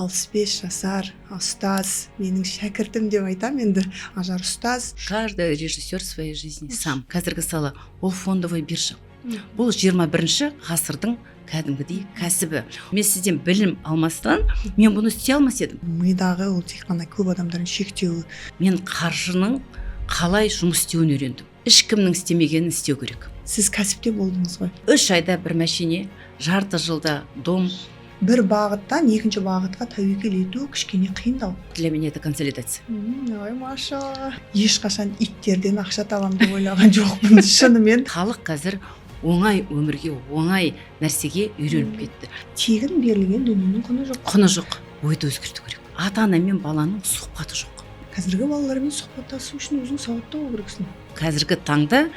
65 жасар ұстаз, менің шәкіртім деп айтам енді. Ажар ұстаз. Каждый режиссер своей жизни сам. Қазіргі сала ол фондовый биржа. Бұл 21 ғасырдың кәдімгідей кәсібі. Мен сізден білім алмастан мен бұны істей алмас едім. Мидағы ол тек қана көп адамдардың шектеуі. Мен қаржының қалай жұмыс істеуін үйрендім. Ешкімнің істемегенін істеу керек. Сіз кәсіпте болдыңыз ғой. 3 айда бір мәшине, жарты жылда дом. Бір бағыттан екінші бағытқа тәуекел ету кішкене қиындау. Для меня это консолидация. Ой, машалла. Ешқашан иттерден ақша табам деп ойлаған жоқпын, шынымен. Халық қазір оңай өмірге, оңай нәрсеге үйреніп кетті. Тегін берілген дүниенің құны жоқ. Құны жоқ. Ойды өзгерту керек. Ата-ана мен баланың сұхбаты жоқ. Қазіргі балалармен сұхбаттасу үшін өзің сауатты болу керексің. Қазіргі таңда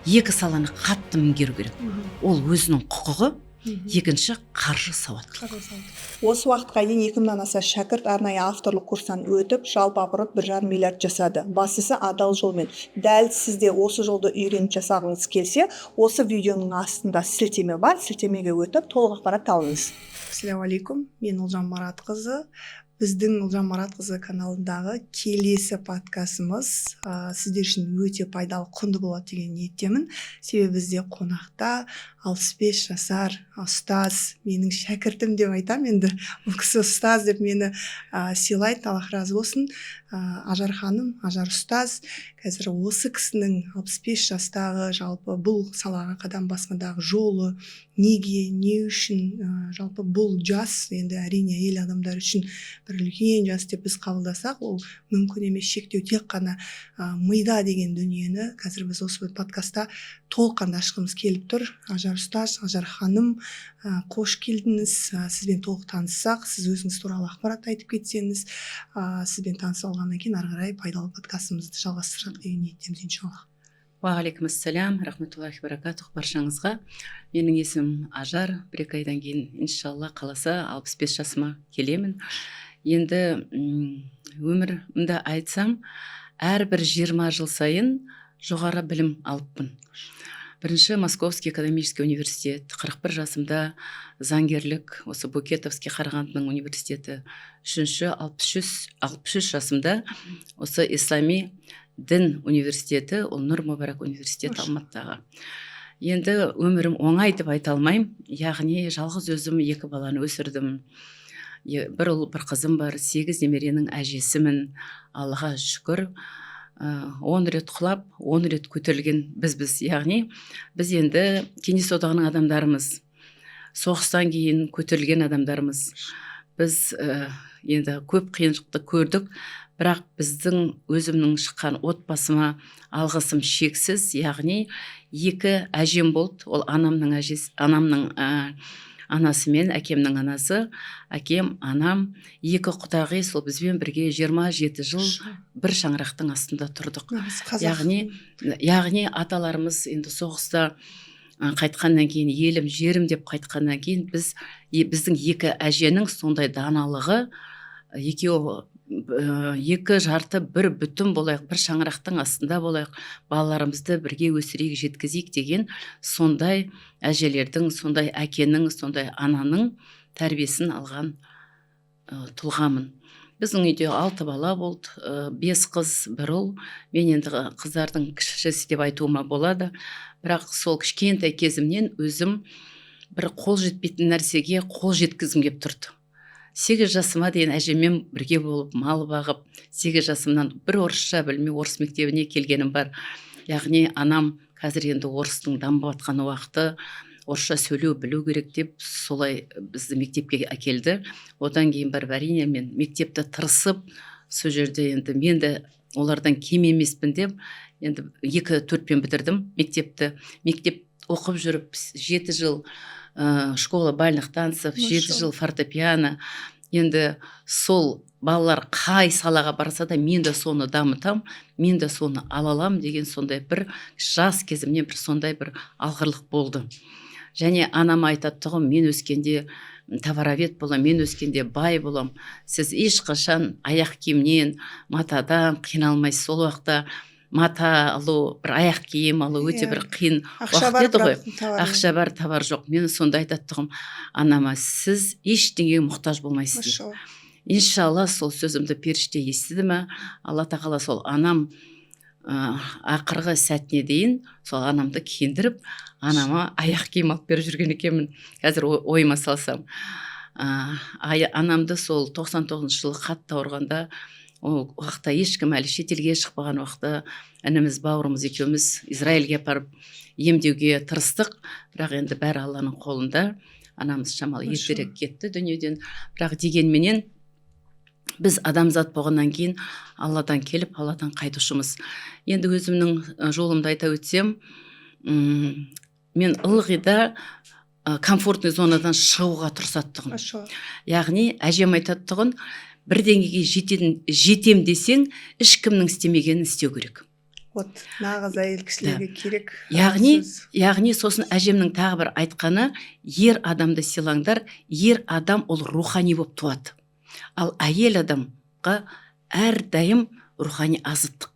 екі саланы қатты меңгеру керек. Ол өзінің құқығы, екінші қаржы сауаттылығы. Осы уақытқа дейін 2000-нан аса шәкірт арнайы авторлық курстан өтіп, жалпы оборот 1,5 миллиард жасады. Бастысы адал жолмен. Дәл сізде осы жолды үйреніп жасағыңыз келсе, осы видеоның астында сілтеме бар, сілтемеге өтіп, толық ақпарат алыңыз. Ассалаумағалейкум, мен Ұлжан Маратқызы. Біздің Ұлжан Маратқызы каналындағы келесі подкастымыз сіздер үшін өте пайдалы, құнды болады деген ниеттемін. Себебі бізде қонақта 65 жасар ұстаз, менің шәкіртім деп айтам енді. Бұл кісі ұстаз деп мені сыйлайды, Аллах разы болсын. Ажар ханым, Ажар ұстаз. Қазір осы кісінің 65 жастағы жалпы бұл салаға қадам басқандағы жолы, неге, не үшін, жалпы бұл жас, енді әрине ел адамдар үшін бір үлкен жас деп біз қабылдасақ, ол мүмкін емес, шектеу тек қана мида деген дүниені қазір біз осы подкастта толыққанды ашқымыз келіп тұр. Ажар ұстаз, Ажар ханым, қош келдіңіз. Сізбен толық таныссақ, сіз өзіңіз туралы ақпарат айтып кетсеңіз, сізбен таныса алғаннан кейін ары қарай пайдалы подкастымызды жалғастырсақ деген ниеттеміз иншаллах. Уағалейкумассалям, рахматуллахи баракатух баршаңызға. Менің есімім Ажар. 1-2 айдан кейін иншалла қаласа 65 жасыма келемін. Енді өмірімді айтсам, әрбір 20 жыл сайын жоғары білім алыппын. Бірінші Московский экономический университет, 41 жасымда заңгерлік, осы Букетовский Қарағандының университеті, 63 жасымда осы Ислами дін университеті, ол Нұр Мүбарак университеті Алматыдағы. Енді өмірім оңай деп айта алмаймын, яғни жалғыз өзім 2 баланы өсірдім. Бір ұл, бір қызым бар, 8 немеренің әжесімін, Аллаға шүкір. 10 рет құлап, 10 рет көтерілген біз, яғни біз енді Кеңес одағының адамдарымыз, соғыстан кейін көтерілген адамдарымыз. Біз енді көп қиыншылықты көрдік, бірақ біздің өзімнің шыққан отбасыма алғысым шексіз, яғни 2 әжем болды. Ол анамның анасы мен әкемнің анасы. Әкем, анам, 2 құдағи сол бізбен бірге 27 жыл бір шаңырақтың астында тұрдық. Яғни аталарымыз енді соғыста қайтқаннан кейін, елім, жерім деп қайтқаннан кейін, біздің 2 әженің сондай даналығы, 2 жарты бір бүтін болайық, бір шаңырақтың астында болайық, балаларымызды бірге өсірейік, жеткізейік деген сондай әжелердің, сондай әкенің, сондай ананың тәрбиесін алған тұлғамын. Біздің үйде 6 бала болды, 5 қыз, 1 ұл. Мен енді қыздардың кішісі деп айтуыма болады, бірақ сол кішкентай кезімнен өзім бір қол жетпейтін нәрсеге қол жеткізгім келіп тұрды. 8 жасыма дейін әжеммен бірге болып, мал бағып, 8 жасымнан бір орысша білмей, орыс мектебіне келгенім бар. Яғни анам қазір енді орыстың дамып жатқан уақыты, орысша сөйлеу білу керек деп, солай бізді мектепке әкелді. Одан кейін бір әрине мен мектепті тырысып, сол жерде енді мен де олардан кем емеспін деп, енді 2-4-пен бітірдім мектепті. Мектеп оқып жүріп 7 жыл школа бальных танцев, 7 жыл фортепиано. Енді сол балалар қай салаға барса да мен де соны дамытам, мен де соны алалам деген сондай бір жас кезімнен бір сондай бір алғырлық болды. Және анам айтады тұғым, мен өскенде товаровед болам, мен өскенде бай болам. Сіз ешқашан аяқ киімнен, матадан қиналмайсыз. Сол уақытта мата алу, бір аяқ киім алу өте бір қиын уақыт еді ғой. Ақша бар, товар жоқ. Мен сонда айтады тұғым, анама, сіз ештеңеге мұқтаж болмайсыз. иншалла сол сөзімді періште естіді ме, алла тағала сол анам ақырғы сәтіне дейін сол анамды киіндіріп, анама аяқ киім алып беріп жүрген екенмін. Қазір ойыма салсам. Анамды сол 99 жылы қатты ауырғанда, ол уақытта ешкім әлі шетелге шықпаған уақытта ініміз бауырымыз екеуміз Израильге апарып емдеуге тырыстық, бірақ енді бәрі Алланың қолында. Анамыз шамалы ертерек кетті дүниеден, бірақ дегенменен біз адамзат болғаннан кейін Алладан келіп, Алладан қайтушымыз. Енді өзімнің жолымды айта өтсем, мен ылғи да комфортный зонадан шығуға тырысатұғын. Яғни әжем айтатұғын, бір деңгейге жетем десең, ешкімнің істемегенін істеу керек. Вот, нағыз әйел кісілерге керек. Яғни сосын әжемнің тағы бір айтқаны, ер адамды сыйлаңдар, ер адам ол рухани болып туады. Ал әйел адамға әрдайым рухани азықтық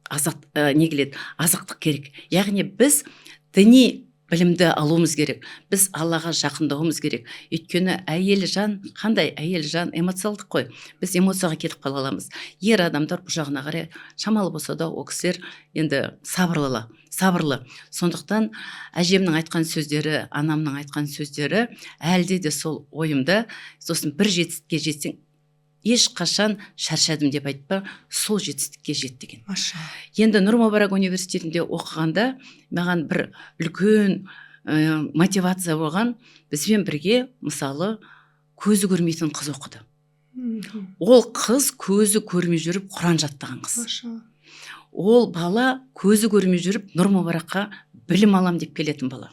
керек. Яғни біз діни білімді алуымыз керек. Біз Аллаға жақындауымыз керек. Өйткені әйел жан, қандай әйел жан эмоциалдық қой. Біз эмоцияға кетіп қала аламыз. Ер адамдар бұл жағына қарай шамалы болса да, ол кісілер енді сабырлы. Сондықтан әжемнің айтқан сөздері, анамның айтқан сөздері әлде де сол ойымда. Сосын бір жетістікке жетсең, ешқашан шаршадым деп айтпа, сол жетістікке жет деген. Енді Нұр Мүбарак университетінде оқығанда маған бір үлкен мотивация болған. Бізбен бірге, мысалы, көзі көрмейтін қыз оқыды. Ол қыз көзі көрмей жүріп Құран жаттаған қыз. Ол бала көзі көрмей жүріп Нұр Мүбаракқа білім алам деп келетін бала.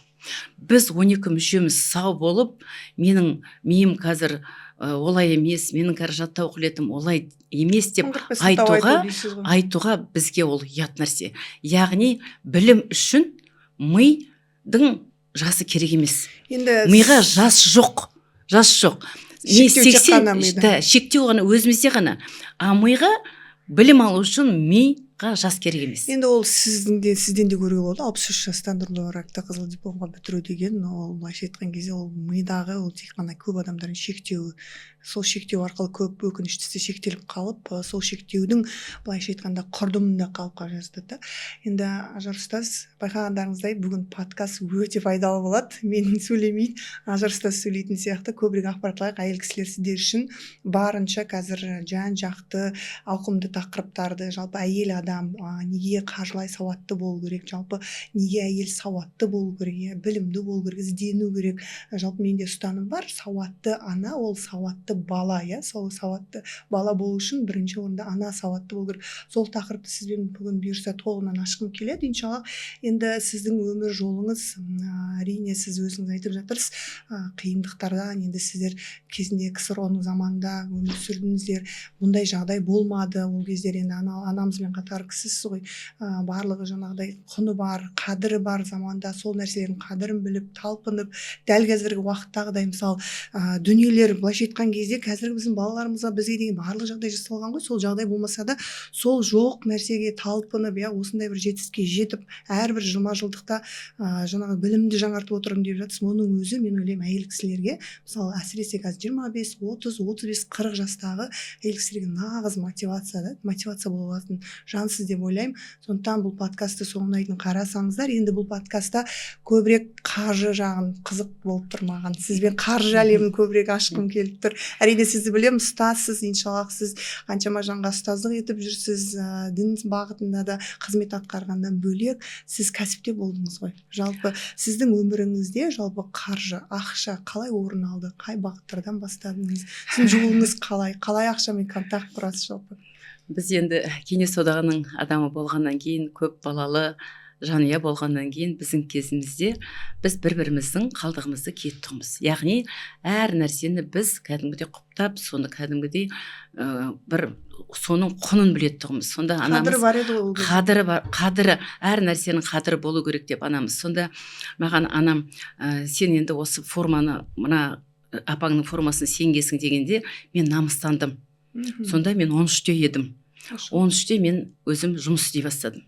Біз 12 мүшеміз сау болып, менің миым қазір олай емес, менің қазір жаттау қабілетім олай емес деп айтуға бізге ол ұят нәрсе. Яғни білім үшін мидың жасы керек емес. Миға жас жоқ. Шектеу ғана өзімізде ғана. А миға білім алу үшін миға жас керек емес. Енді ол сізден де көруге болады. 63 жастан Нұр Мүбаракта қызыл дипломға бітіру деген, ол былайша айтқан кезде ол мидағы ол тек қана көп адамдардың шектеуі. Сол шектеу арқылы көп өкініштісі шектеліп қалып, сол шектеудің былайша айтқанда құрдымында қалып қала жаздады. Енді Ажар ұстаз, байқағандарыңыздай бүгін подкаст өте пайдалы болады. Мен сөйлемейді, Ажар ұстаз сөйлейтін сияқты көбірек ақпарат әйел кісілер сіздер үшін барынша қазір жан-жақты ауқымды тақырыптарды, жалпы әйел адам неге қаржылай сауатты болу керек, жалпы неге әйел сауатты болу керек, білімді болу керек, іздену керек. Жалпы менде ұстаным бар, сауатты ана ол сауатты бала, сол сауатты бала болу үшін бірінші орында ана сауатты болу керек. Сол тақырыпты сізбен бүгін бұйырса толығынан ашқым келеді. Иншалла, енді сіздің өмір жолыңыз, әрине сіз өзіңіз айтып жатырсыз, қиындықтардан, енді сіздер кезінде КСРО-ның заманында өмір сүрдіңіздер, бұндай жағдай болмады. Ол кездер енді анамызбен қатар кісісіз ғой, барлығы жаңағыдай құны бар, қадірі бар заманда сол нәрселердің қадірін біліп, талпынып, дәл қазіргі уақыттағыдай мысалы дүниелер былайша айтқан кезде қазіргі біздің балаларымызға бізге деген барлық жағдай жасалған ғой. Сол жағдай болмаса да сол жоқ нәрсеге талпынып, осындай бір жетістікке жетіп, әрбір 20 жылдықта жаңағы білімді жаңартып отырмын деп жатсыз. Оның өзі мен ойлаймын әйел кісілерге, мысалы әсіресе қазір 25, 30, 35, 40 жастағы әйел кісілерге нағыз мотивация болатын жансыз деп ойлаймын. Сондықтан бұл подкастты соңына дейін қарасаңыздар. Енді бұл подкастта көбірек қаржы жағын қызық болып тұр маған. Сізбен қаржы әлемін көбірек ашқым келіп тұр. Әрине сізді білемін, ұстазсыз, иншаллах сіз қаншама жанға ұстаздық етіп жүрсіз, дін бағытында да қызмет атқарғаннан бөлек сіз кәсіпте болдыңыз ғой. Жалпы сіздің өміріңізде жалпы қаржы, ақша қалай орын алды, қай бағыттардан бастадыңыз, сіздің жолыңыз қалай ақшамен контакт құрасыз жалпы? Біз енді Кеңес одағының адамы болғаннан кейін, көп балалы жанұя болғаннан кейін біздің кезімізде біз бір-біріміздің қалдығымызды киеттігіміз. Яғни әр нәрсені біз кәдімгідей құптап, соны кәдімгідей бір соның құнын білеттігіміз. Сонда анамыз қадірі, әр нәрсенің қадірі болу керек деп анамыз. Сонда маған анам, сен енді осы форманы, мына апаңның формасын сенгесің дегенде мен намыстандым. Сонда мен 13-те едім. 13-те мен өзім жұмыс істей бастадым.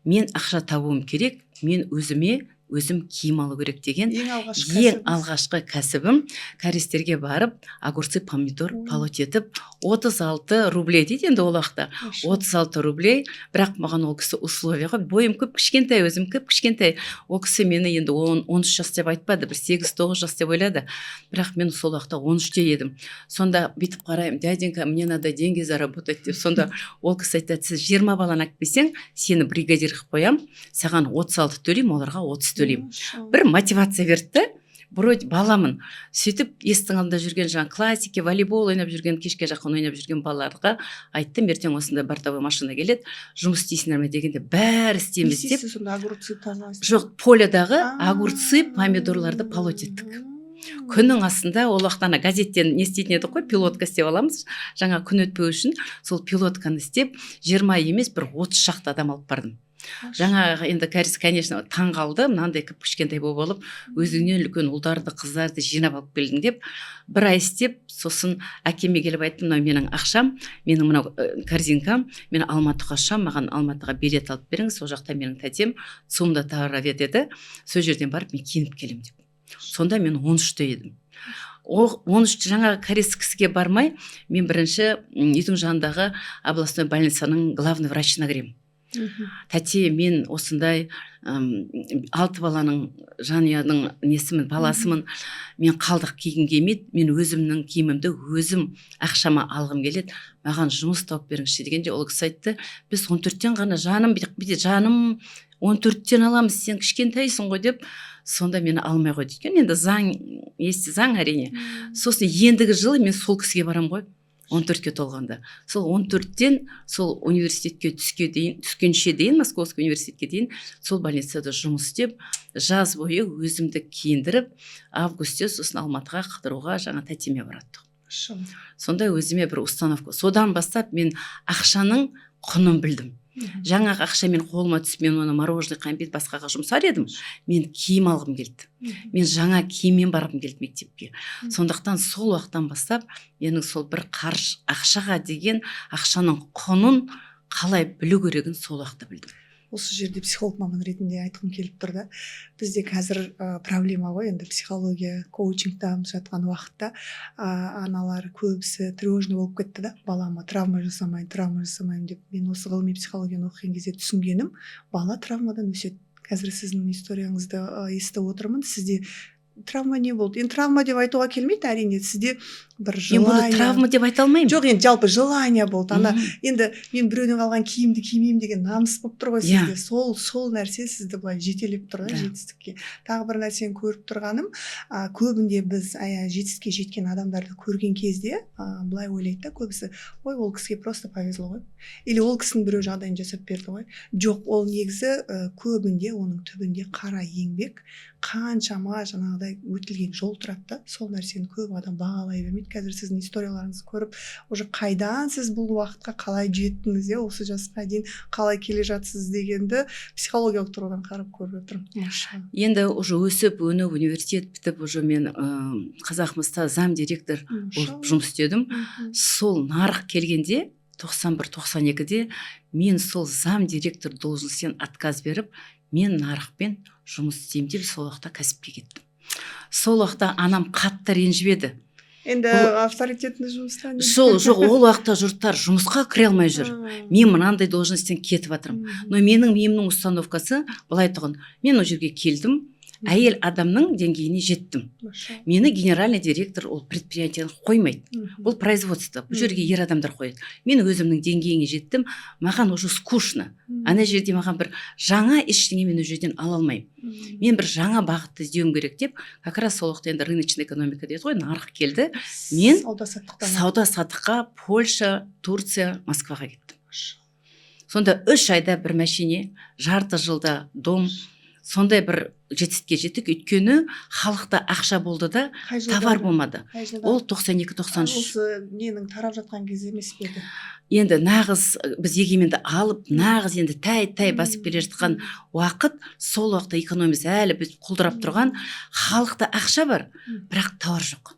Мен ақша табуым керек, мен өзіме өзім киім алу керек деген ең алғашқы кәсібім. Кәрестерге барып огурцы помидор полоть етіп 36 рублей дейді енді ол уақытта. 36 рублей, бірақ маған ол кісі условия ғой, бойым көп кішкентай, өзім көп кішкентай. Ол кісі мені енді 13 жас деп айтпады, бір 8-9 жас деп ойлады. Бірақ мен сол уақытта 13-те едім. Сонда бүйтіп қараймын, дяденька, мне надо деньги заработать деп. Сонда ол кісі айтады, сіз 20 баланы әкпесең, сені бригадир қылып қоям, саған 36 төлеймін, оларға 30 төлеймін. Бір мотивация берді. Вроде баламын. Сөйтіп естің алдында жүрген жаңа классики, волейбол ойнап жүрген, кешке жақын ойнап жүрген балаларға айттым, ертең осында бортовой машина келеді, жұмыс істейсіңдер ме дегенде бәрі істейміз деп. Жоқ, поледағы огурцы, помидорларды полоть еттік. Күннің астында ол уақытта газеттен не істейтін едік қой, пилотка істеп аламыз. Жаңа күн өтпеу үшін сол пилотканы істеп 20 емес, бір 30 шақты адам алып бардым. Жаңағы енді кәріс, конечно, таң қалды, мынандай кішкентай болып, өзіңнен үлкен ұлдарды, қыздарды жинап алып келдің деп, бір ай істеп, сосын әкеме келіп айттым, мынау менің ақшам, менің мынау корзинкам, мен Алматыға ұшам, маған Алматыға билет алып беріңіз, сол жақта менің тәтем ЦУМда товаровед еді, сол жерден барып мен киініп келем деп. Сонда мен 13-те едім. 13 жаңа кәрес кісіге бармай, мен бірінші үйдің жанындағы областной больницаның главный врачына кірем. Тәте, мен осындай 6 баланың жанұяның несімін, баласымын, мен қалдық кигім келмейді, мен өзімнің киімімді өзім ақшама алғым келеді, маған жұмыс тауып беріңізші дегенде ол кісі айтты, біз 14-тен ғана жаным, жаным 14-тен аламыз, сен кішкентайсың ғой деп, сонда мені алмай қойды екен. Енді заң әрине. Сосын ендігі жылы мен сол кісіге барам ғой. 14-ке толғанда. Сол 14-тен сол университетке түскенше дейін, Московский университетке дейін, сол больницада жұмыс істеп, жаз бойы өзімді киіндіріп, августте сосын Алматыға қыдыруға жаңа тәтеме бараттық. Сонда өзіме бір установка. Содан бастап мен ақшаның құнын білдім. Жаңағы ақша мен қолыма түсіп, мен оны мороженое, қампит басқаға жұмсар едім, мен киім алғым келді. Мен жаңа киіммен барғым келді мектепке. Сондықтан сол уақыттан бастап, менің сол бір қаржы ақшаға деген ақшаның құнын қалай білу керегін сол уақытта білдім. Осы жерде психолог маман ретінде айтқым келіп тұр да. Бізде қазір проблема ғой, енді психология, коучингтамыз жатқан уақытта аналар көбісі тревожный болып кетті да. Балама травма жасамайын деп. Мен осы ғылыми психологияны оқыған кезде түсінгенім, бала травмадан өседі. Қазір сіздің историяңызды естіп отырмын. Сізде травма не болды? Енді травма деп айтуға келмейді, әрине. Сізде бір желание. Мен травма деп айта алмаймын. Жоқ, енді жалпы желание болды. Енді мен біреуден қалған киімді кимеймін деген намыс болып тұр ғой сізде. Сол нәрсе сізді былай жетелеп тұр да жетістікке. Тағы бір нәрсені көріп тұрғаным, көбінде біз жетістікке жеткен адамдарды көрген кезде былай ойлайды да көбісі, ой, ол кісіге просто повезло ғой. Или ол кісінің біреу жағдайын жасап берді ғой. Жоқ, ол негізі көбінде оның түбінде қара еңбек, қаншама жаңағыдай өтілген жол тұрады да, сол нәрсені көп адам бағалай бермейді. Қазір сіздің историяларыңызды көріп, уже қайдан сіз бұл уақытқа қалай жеттіңіз, осы жасқа дейін қалай келе жатсыз дегенді психологиялық тұрғыдан қарап көріп отырмын. Енді уже өсіп, өніп, университет бітіп, уже мен Қазақмыста зам директор болып жұмыс істедім. Сол нарық келгенде 91-92-де мен сол зам директор должностен отказ беріп, мен нарықпен жұмыс істеймін деп сол уақытта кәсіпке кеттім. Сол уақытта анам қатты ренжіп еді. Енді авторитетті жұмыстан. Жоқ, ол уақытта жұрттар жұмысқа кіре алмай жүр. Мен мынандай должностен кетіп жатырмын. Но менің миымның установкасы былай тұғын. Мен ол жерге келдім, әйел адамның деңгейіне жеттім. Мені генеральный директор ол предприятияны қоймайды. Бұл производство. Бұл жерге ер адамдар қояды. Мен өзімнің деңгейіне жеттім. Маған уже скучно. Ана жерде маған бір жаңа ештеңе мен ол жерден ала алмаймын. Мен бір жаңа бағытты іздеуім керек деп, как раз сол уақытта енді рыночный экономика дейді ғой, нарық келді. Мен сауда саттыққа Польша, Турция, Москваға кеттім. Сонда 3 айда бір мәшине, жарты жылда дом, сондай бір жетістікке жеттік, өйткені халықта ақша болды да, товар болмады. Ол 92-93. Осы ненің тарап жатқан кезде емес пе еді? Енді нағыз біз егеменді алып, нағыз енді тай басып келе жатқан уақыт, сол уақытта экономиясы әлі біз құлдырап тұрған, халықта ақша бар, бірақ товар жоқ.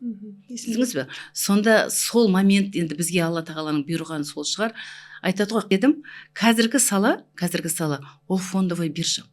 Есіңіз бе? Сонда сол момент енді бізге Алла тағаланың бұйырғаны сол шығар. Айтады ғой, дедім, қазіргі сала ол фондовый биржа.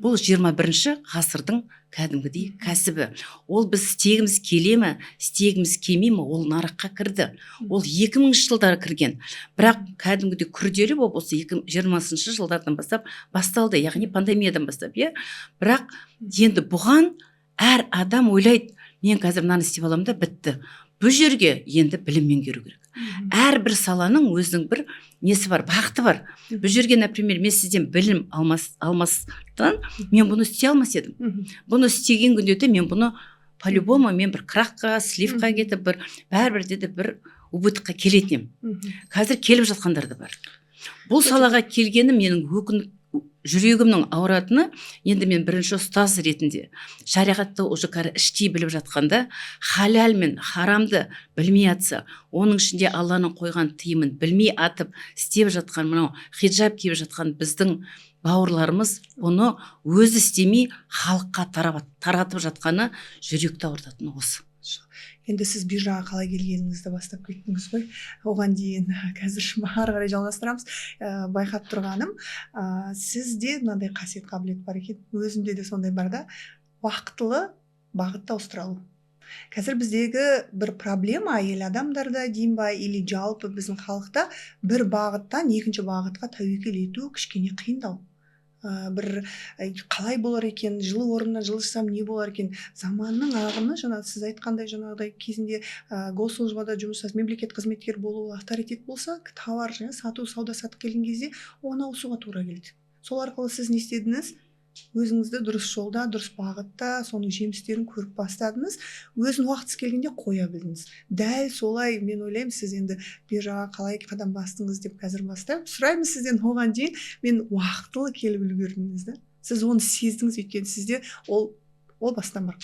Бұл 21-ші ғасырдың кәдімгідей кәсібі. Ол біз істегіміз келе ме, істегіміз келмей ме, ол нарыққа кірді. Ол 2000-ші жылдары кірген. Бірақ кәдімгідей күрделі болып осы 2020-ші жылдардан бастап басталды, яғни пандемиядан бастап, иә. Бірақ енді бұған әр адам ойлайды, мен қазір мынаны істеп аламын да бітті. Бұл жерге енді білім меңгеру керек. Әрбір саланың өзінің бір несі бар, бағыты бар. Бұл жерге, например, мен сізден білім алмастан мен бұны істей алмас едім. Бұны істеген күнде де мен бұны по-любому мен бір крахқа, сливқа кетіп, бәрібір деді бір убытыққа келетін ем. Қазір келіп жатқандар да бар. Бұл салаға келгені менің жүрегімнің ауыратыны, енді мен бірінші ұстаз ретінде шариғатты уже іштей біліп жатқанда, халал мен харамды білмей атса, оның ішінде Алланың қойған тыйымын білмей атып істеп жатқан, мынау хиджаб киіп жатқан біздің бауырларымыз оны өзі істемей халыққа таратып жатқаны жүректі ауыртатыны осы. Енді сіз биржаға қалай келгеніңізді бастап кеттіңіз ғой. Оған дейін қазір ары қарай жалғастырамыз. Байқап тұрғаным, сізде мынандай қасиет қабілет бар екен. Өзімде де сондай бар да, уақытылы бағытты ауыстыра алу. Қазір біздегі бір проблема әйел адамдарда дейін ба, или жалпы біздің халықта бір бағыттан екінші бағытқа тәуекел ету кішкене қиындау. Бір қалай болар екен, жылы орнына жылжысам не болар екен, заманның ағымы, сіз айтқандай жаңағыдай кезінде госслужбада жұмыс жасап, мемлекет қызметкер болу, авторитет болса, тауар сауда сатып келген кезде оны ауысуға тура келді. Сол арқылы сіз не істедіңіз? Өзіңізді дұрыс жолда, дұрыс бағытта, соның жемістерін көріп бастадыңыз, өзін уақытысы келгенде қоя білдіңіз. Дәл солай мен ойлаймын, сіз енді биржаға қалай қадам бастыңыз деп қазір бастаймын. Сұраймын сізден, оған дейін мен уақытылы келіп үлгердіңіз да. Сіз оны сездіңіз, өйткені сізде ол бастан бар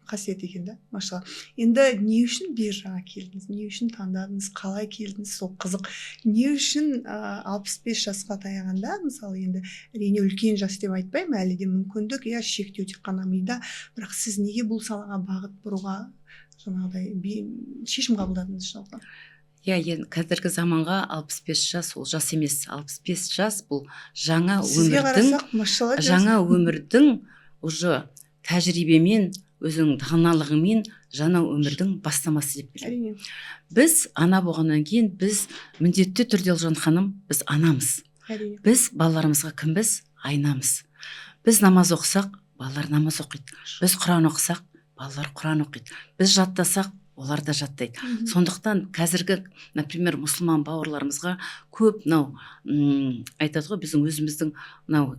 қасиет екен да, машалла. Енді не үшін биржаға келдіңіз, не үшін таңдадыңыз, қалай келдіңіз, сол қызық. Не үшін 65 жасқа таяғанда, мысалы енді әрине үлкен жас деп айтпаймын, әлі де мүмкіндік, шектеу тек қана мида, бірақ сіз неге бұл салаға бағыт бұруға жаңағыдай шешім қабылдадыңыз жалпы? Енді қазіргі заманға 65 жас ол жас емес, 65 жас бұл жаңа өмірдің уже тәжірибемен, өзінің даналығымен жаңа өмірдің бастамасы деп білемін. Біз ана болғаннан кейін, біз міндетті түрде Елжан ханым, біз анамыз. Біз балаларымызға кімбіз? Айнамыз. Біз намаз оқысақ, балалар намаз оқиды. Біз Құран оқысақ, балалар Құран оқиды. Біз жаттасақ, олар да жаттайды. Сондықтан қазіргі, например, мұсылман бауырларымызға көп айтады ғой, біздің өзіміздің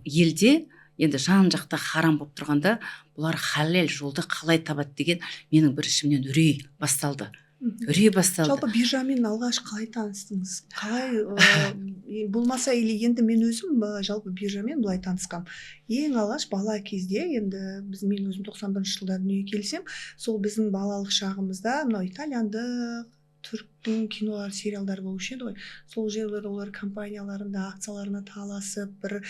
елде енді жан жақта харам болып тұрғанда, бұлар халал жолды қалай табады деген менің бір ішімнен үрей басталды. Жалпы биржамен алғаш қалай таныстыңыз? Қалай болмаса, или енді мен өзім жалпы биржамен былай танысқам. Ең алғаш бала кезде, енді мен өзім 91 жылда дүниеге келсем, сол біздің балалық шағымызда мынау итальяндық, түріктің кинолар, сериалдар болушы еді ғой. Сол жерлер олар компанияларында акцияларына таласып, бір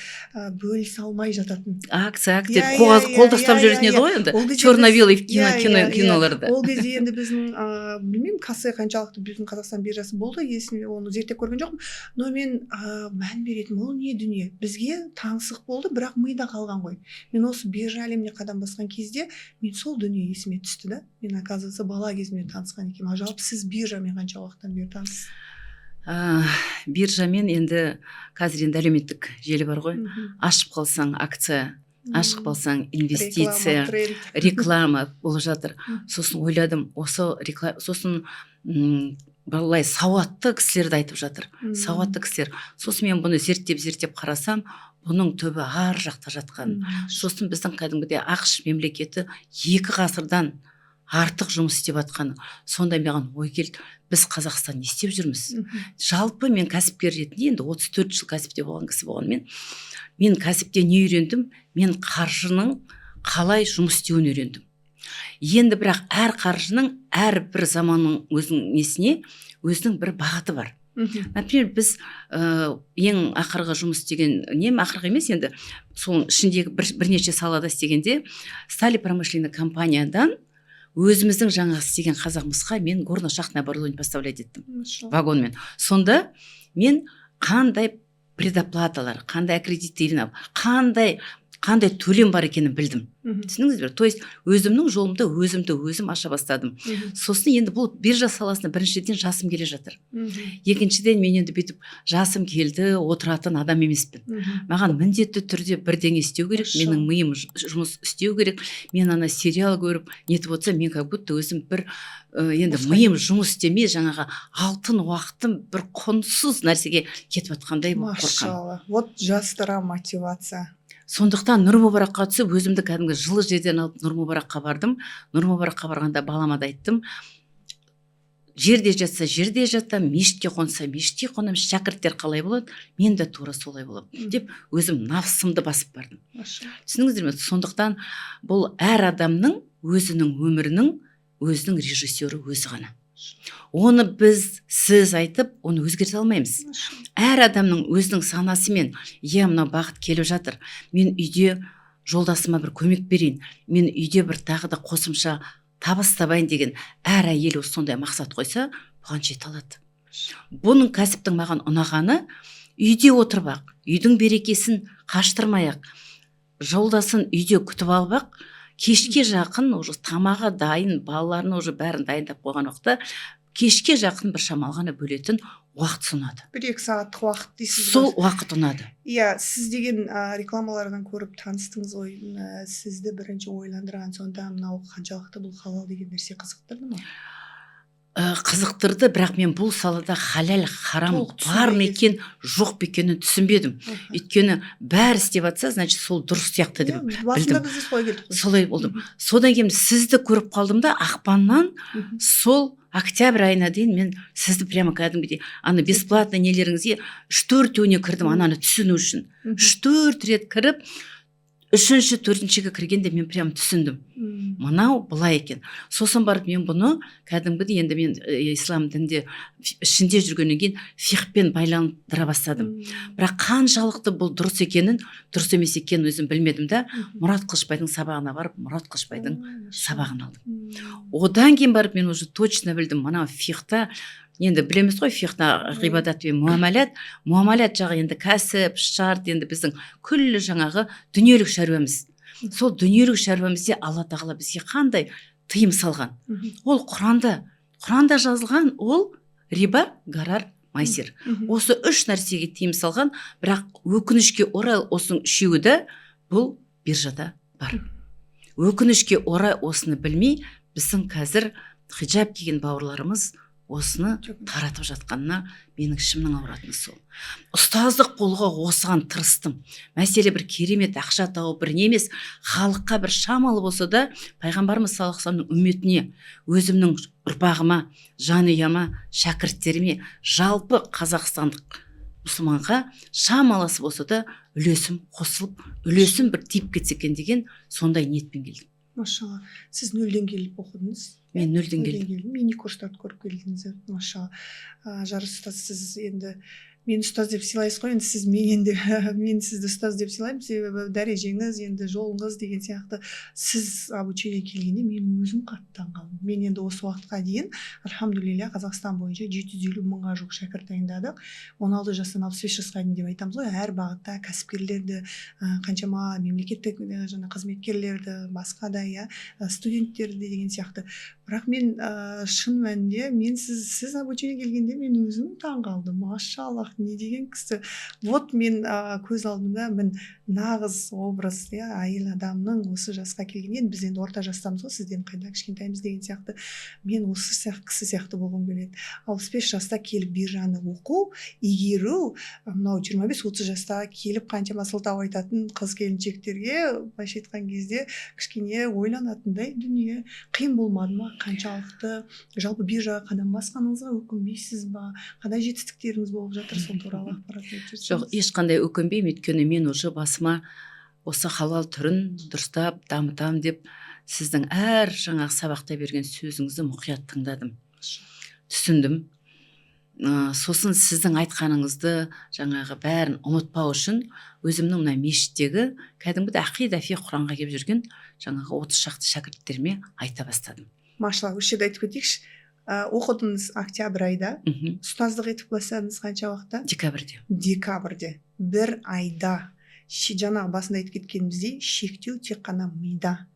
бөлісе алмай жататын. Акция қол тастап жүретін еді ғой енді. Черно-белый киноларда. Ол кезде енді біздің, білмеймін, касса қаншалықты біздің Қазақстан биржасы болды, оны зерттеп көрген жоқпын. Но мен мән беретін, ол не дүние? Бізге таңсық болды, бірақ мида қалған ғой. Мен осы биржа әлеміне қадам басқан кезде, мен сол дүние есіме түсті да. Мен, оказывается, бала кезімде танысқан екенмін. Жалпы сіз биржамен қанша уақыттан бері танысыз? Биржамен енді қазір енді әлеуметтік желі бар ғой. Ашып қалсаң акция, ашып қалсаң инвестиция, реклама болып жатыр. Сосын ойладым, сосын балалай сауатты кісілерді айтып жатыр. Сауатты кісілер. Сосын мен бұны зерттеп қарасам, бұның түбі ар жақта жатқан. Сосын біздің кәдімгідей ақш мемлекеті 2 ғасырдан артық жұмыс істеп жатқаны. Сонда маған ой келді, біз Қазақстан не істеп жүрміз? Жалпы мен кәсіпкер ретінде, енді 34 жыл кәсіпте болған кісі болғанмен, мен кәсіпте не үйрендім? Мен қаржының қалай жұмыс істеуін үйрендім. Енді бірақ әр қаржының әрбір заманның өзінің бір бағыты бар. Например, біз ең ақырғы жұмыс істеген, ақырғы емес енді, сол ішіндегі бірнеше салада істегенде, стали промышленный компаниядан өзіміздің жаңа істеген қазағымызға мен горно-шахтное оборудование поставлять еттім вагонмен. Сонда мен қандай предоплаталар, қандай аккредитивно, қандай қандай төлем бар екенін білдім. Түсініңіз бе? То есть өзімнің жолымды өзім аша бастадым. Сосын енді бұл биржа саласына біріншіден жасым келе жатыр. Екіншіден мен енді бүйтіп жасым келді отыратын адам емеспін. Маған міндетті түрде бірдеңе істеу керек, менің миым жұмыс істеу керек. Мен ана сериал көріп нетіп отырса, мен как будто өзім бір енді миым жұмыс істемей жаңағы алтын уақытым бір құнсыз нәрсеге кетіп жатқандай болып қорқамын. Машалла. Вот жастарға мотивация. Сондықтан Нұр Мүбаракқа түсіп, өзімді кәдімгі жылы жерден алып Нұр Мүбаракқа бардым. Нұр Мүбаракқа барғанда балама да айттым, жерде жатса жерде жатам, мешітке қонса мешітке қонам, шәкірттер қалай болады, мен де тура солай болады деп өзім нафсымды басып бардым. Түсініңіздер ме? Сондықтан бұл әр адамның өзінің өмірінің өзінің режиссері өзі ғана. Оны сіз айтып, оны өзгерте алмаймыз. Әр адамның өзінің санасымен, мынау бағыт келіп жатыр. Мен үйде жолдасыма бір көмек берейін. Мен үйде бір тағы да қосымша табыс табайын деген әр әйел сондай мақсат қойса, бұған жете алады. Бұның кәсіптің маған ұнағаны, үйде отырып, үйдің берекесін қаштырмай, жолдасын үйде күтіп алып, кешке жақын уже тамағы дайын, балаларын уже бәрін дайындап қойған уақытта, кешке жақын бір шамалғаны бөлетін уақыт ұнады. 1-2 сағаттық уақыт дейсіз. Сол уақыт ұнады. Иә, сіз деген рекламалардан көріп таныстыңыз ғой, сізді бірінші ойландырған сонда мынау қаншалықты бұл халал деген нәрсе қызықтырды ма? Қызықтырды, бірақ мен бұл салада халал харам бар ма екен, жоқ па екенін түсінбедім. Өйткені бәрі істеп жатса, значит сол дұрыс сияқты деп білдім. Солай болдым. Содан кейін сізді көріп қалдым да, ақпаннан сол октябрь айына дейін мен сізді прямо кәдімгідей аны бесплатно нелеріңізге 3-4-өне кірдім, ананы түсіну үшін. 3-4 рет кіріп, 3-4-шіге кіргенде мен прям түсіндім. Мынау былай екен. Сосын барып мен бұны кәдімгідей енді мен ислам дінде ішінде жүргеннен кейін фихпен байландыра бастадым. Бірақ қаншалықты бұл дұрыс екенін, дұрыс емес екенін өзім білмедім да, Мұрат Қылышбайдың сабағына барып, Мұрат Қылышбайдың сабағын алдым. Одан кейін барып мен уже точно білдім, мынау фихта, енді білеміз ғой, фихта ғибадат пен муамалат жағы енді кәсіп, шарт, енді біздің күллі жаңағы дүниелік шаруамыз. Сол дүниелік шаруамызде Алла тағала бізге қандай тыйым салған? Ол Құранда жазылған, ол риба, гарар, майсир. Осы 3 нәрсеге тыйым салған, бірақ өкінішке орай осының 3-і бұл биржада бар. Өкінішке орай осыны білмей, біздің қазір хиджаб киген бауырларымыз осыны таратып жатқанына менің ішімнің ауыратыны сол. Ұстаздық болуға осыған тырыстым. Мәселе бір керемет ақша тауып бір емес, халыққа бір шамалы болса да, пайғамбарымыз саллаллаху алейхи вассаламның үмметіне, өзімнің ұрпағыма, жанұяма, шәкірттеріме, жалпы қазақстандық мұсылманға шамаласы болса да үлесім қосылып, үлесім бір тиіп кетсе екен деген сондай ниетпен келдім. Машалла. Сіз 0-ден келіп оқыдыңыз? Мен 0-ден келдім. Мини курстарды көріп келдіңіз. Машалла. Жарыста сіз енді мен ұстаз деп сыйлайсыз ғой, енді сіз мен сізді ұстаз деп сыйлаймын, себебі дәрежеңіз, енді жолыңыз деген сияқты. Сіз обучение келгенде мен өзім қатты таңғалдым. Мен енді осы уақытқа дейін, альхамдулилля, Қазақстан бойынша 750 мыңға жуық шәкірт дайындадық. 16 жастан 65 жасқа дейін деп айтамыз ғой, әр бағытта кәсіпкерлерді, қаншама мемлекеттік жаңа қызметкерлерді, басқа да студенттерді деген сияқты. Бірақ мен шын мәнінде мен сіз обучение келгенде мен өзім таңғалдым. Машаллах, не деген кісі. Вот мен көз алдымда мен нағыз образ, әйел адамның осы жасқа келгеннен, біз енді орта жастамыз ғой, сізден қайда кішкентаймыз деген сияқты. Мен осы кісі сияқты болғым келеді. 65 жаста келіп биржаны оқу, игеру, мынау 25-30 жаста келіп қаншама сылтау айтатын қыз келіншектерге былайша айтқан кезде кішкене ойланатындай дүние. Қиын болмады ма? Қаншалықты жалпы биржаға қадам басқаныңызға өкінбейсіз ба? Қандай жетістіктеріңіз болып жатыр, сол туралы ақпарат айтып жүрсеңіз? Жоқ, ешқандай өкінбеймін, өйткені мен уже басыма осы халал түрін дұрыстап дамытам деп сіздің әр жаңағы сабақта берген сөзіңізді мұқият тыңдадым, түсіндім. Сосын сіздің айтқаныңызды жаңағы бәрін ұмытпау үшін өзімнің мына мешіттегі кәдімгі ақида фи Құранға келіп жүрген жаңағы 30 шақты шәкірттеріме айта бастадым. Машалла, осы жерде айтып кетейікші, оқыдыңыз октябрь айда, ұстаздық етіп бастадыңыз қанша уақытта? Декабрьде. Бір айда жаңағы басында айтып кеткеніміздей шектеу тек қана мида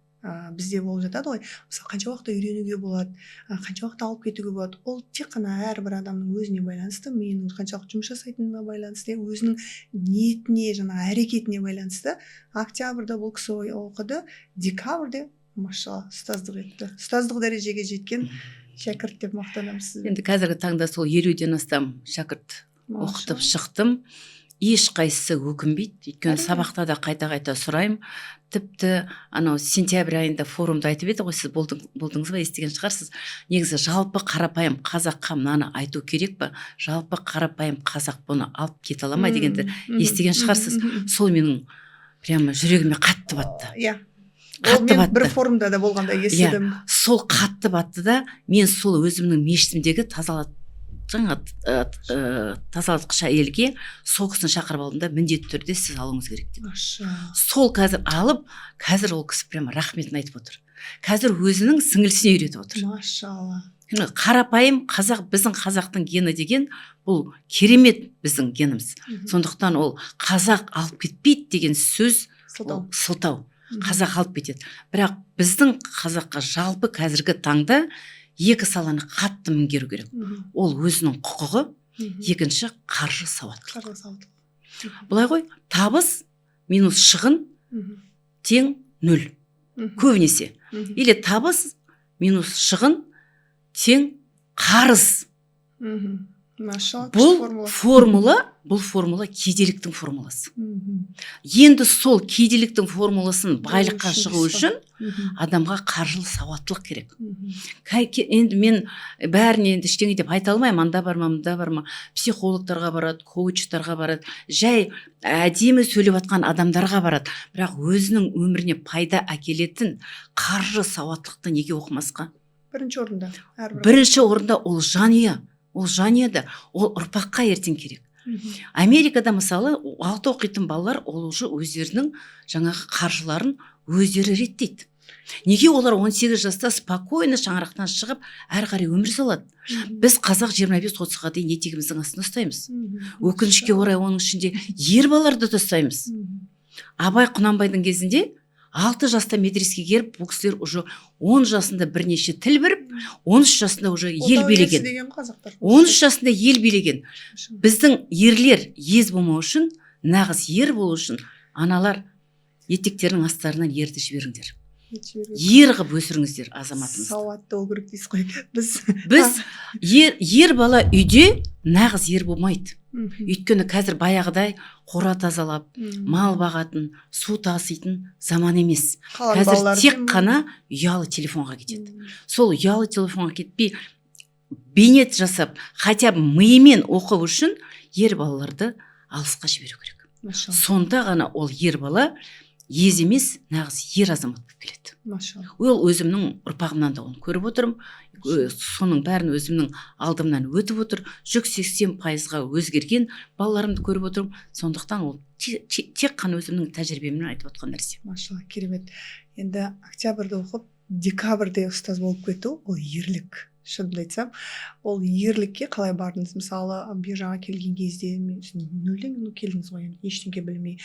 бізде болып жатады ғой. Мысалы қанша уақытта үйренуге болады, қанша уақытта алып кетуге болады, ол тек қана әрбір адамның өзіне байланысты, миының қаншалықты жұмыс жасайтынына байланысты, өзінің ниетіне, жаңағы әрекетіне байланысты. Октябрьда бұл кісі оқыды, декабрьде машалла ұстаздық етті. Ұстаздық дәрежеге жеткен шәкірт деп мақтанамыз сізбен. Енді қазіргі таңда сол 50-ден астам шәкірт оқытып шықтым. Ешқайсысы өкінбейді, өйткені сабақта да қайта сұраймын. Тіпті анау сентябрь айында форумда айтып еді ғой, сіз болдыңыз ба, естіген шығарсыз. Негізі жалпы қарапайым қазаққа мынаны айту керек па, жалпы қарапайым қазақ бұны алып кете ала ма дегенді естіген шығарсыз. Сол менің прямо жүрегіме қатты батты. Иә. Қатты батты. Бір форумда да болғанда естідім. Сол қатты батты да, мен сол өзімнің мешітімдегі тазалатқыш әйелге сол кісіні шақырып алдым да, міндетті түрде сіз алуыңыз керек деп. Сол қазір алып, қазір ол кісі прямо рахметін айтып отыр. Қазір өзінің сіңілісіне үйретіп отыр. Машалла. Қарапайым қазақ, біздің қазақтың гені деген бұл керемет біздің геніміз. Сондықтан ол қазақ алып кетпейді деген сөз сылтау. Қазақ алып кетеді. Бірақ біздің қазаққа жалпы қазіргі таңда екі саланы қатты меңгеру керек. Ол өзінің құқығы, екінші қаржы сауаттылық. Бұлай ғой, табыс минус шығын тең 0. Көбінесе. Или табыс минус шығын тең қарыз. Бұл формула кедейліктің формуласы. Енді сол кедейліктің формуласын байлыққа шығу үшін адамға қаржылы сауаттылық керек. Енді мен бәріне енді ештеңе деп айта алмаймын, анда барма, мында барма. Психологтарға барады, коучтарға барады, жай әдемі сөйлеп жатқан адамдарға барады. Бірақ өзінің өміріне пайда әкелетін қаржы сауаттылықты неге оқымасқа? Бірінші орында ол жанұя. Ол жанұяда, ол ұрпаққа ертең керек. Америкада мысалы 6 оқитын балалар ол уже өздерінің жаңағы қаржыларын өздері реттейді. Неге олар 18 жаста спокойно шаңырақтан шығып әрі қарай өмір сүреді? Біз қазақ 25-30-ға дейін етегіміздің астында ұстаймыз. Өкінішке орай оның ішінде ер балаларды да ұстаймыз. Абай Құнанбайдың кезінде 6 жаста медресеге келіп, бұл кісілер уже 10 жасында бірнеше тіл біліп, 13 жасында уже ел билеген. 13 жасында ел билеген. Біздің ерлер ез болмау үшін, нағыз ер болу үшін, аналар етектерінің астарынан ерді жіберіңдер. Ер қып өсіріңіздер азаматымызды. Сауатты ол керек дейсіз ғой. Біз ер бала үйде нағыз ер болмайды. Өйткені қазір баяғыдай қора тазалап, мал бағатын, су таситын заман емес. Қазір тек қана ұялы телефонға кетеді. Сол ұялы телефонға кетпей, бейнет жасап, хотя бы миымен оқу үшін ер балаларды алысқа жіберу керек. Сонда ғана ол ер бала ез емес, нағыз ер азамат болып келеді. Ол өзімнің ұрпағымнан да оны көріп отырмын. Соның бәрін өзімнің алдымнан өтіп отыр. 80%-ға өзгерген балаларымды көріп отырмын. Сондықтан ол тек қана өзімнің тәжірибеммен айтып отқан нәрсе. Машалла, керемет. Енді октябрьде оқып, декабрьде ұстаз болып кету, ол ерлік. Шынымды айтсам, ол ерлікке қалай бардыңыз? Мысалы, бір жаққа келген кезде мен нөлден келдіңіз ғой, ештеңе білмей.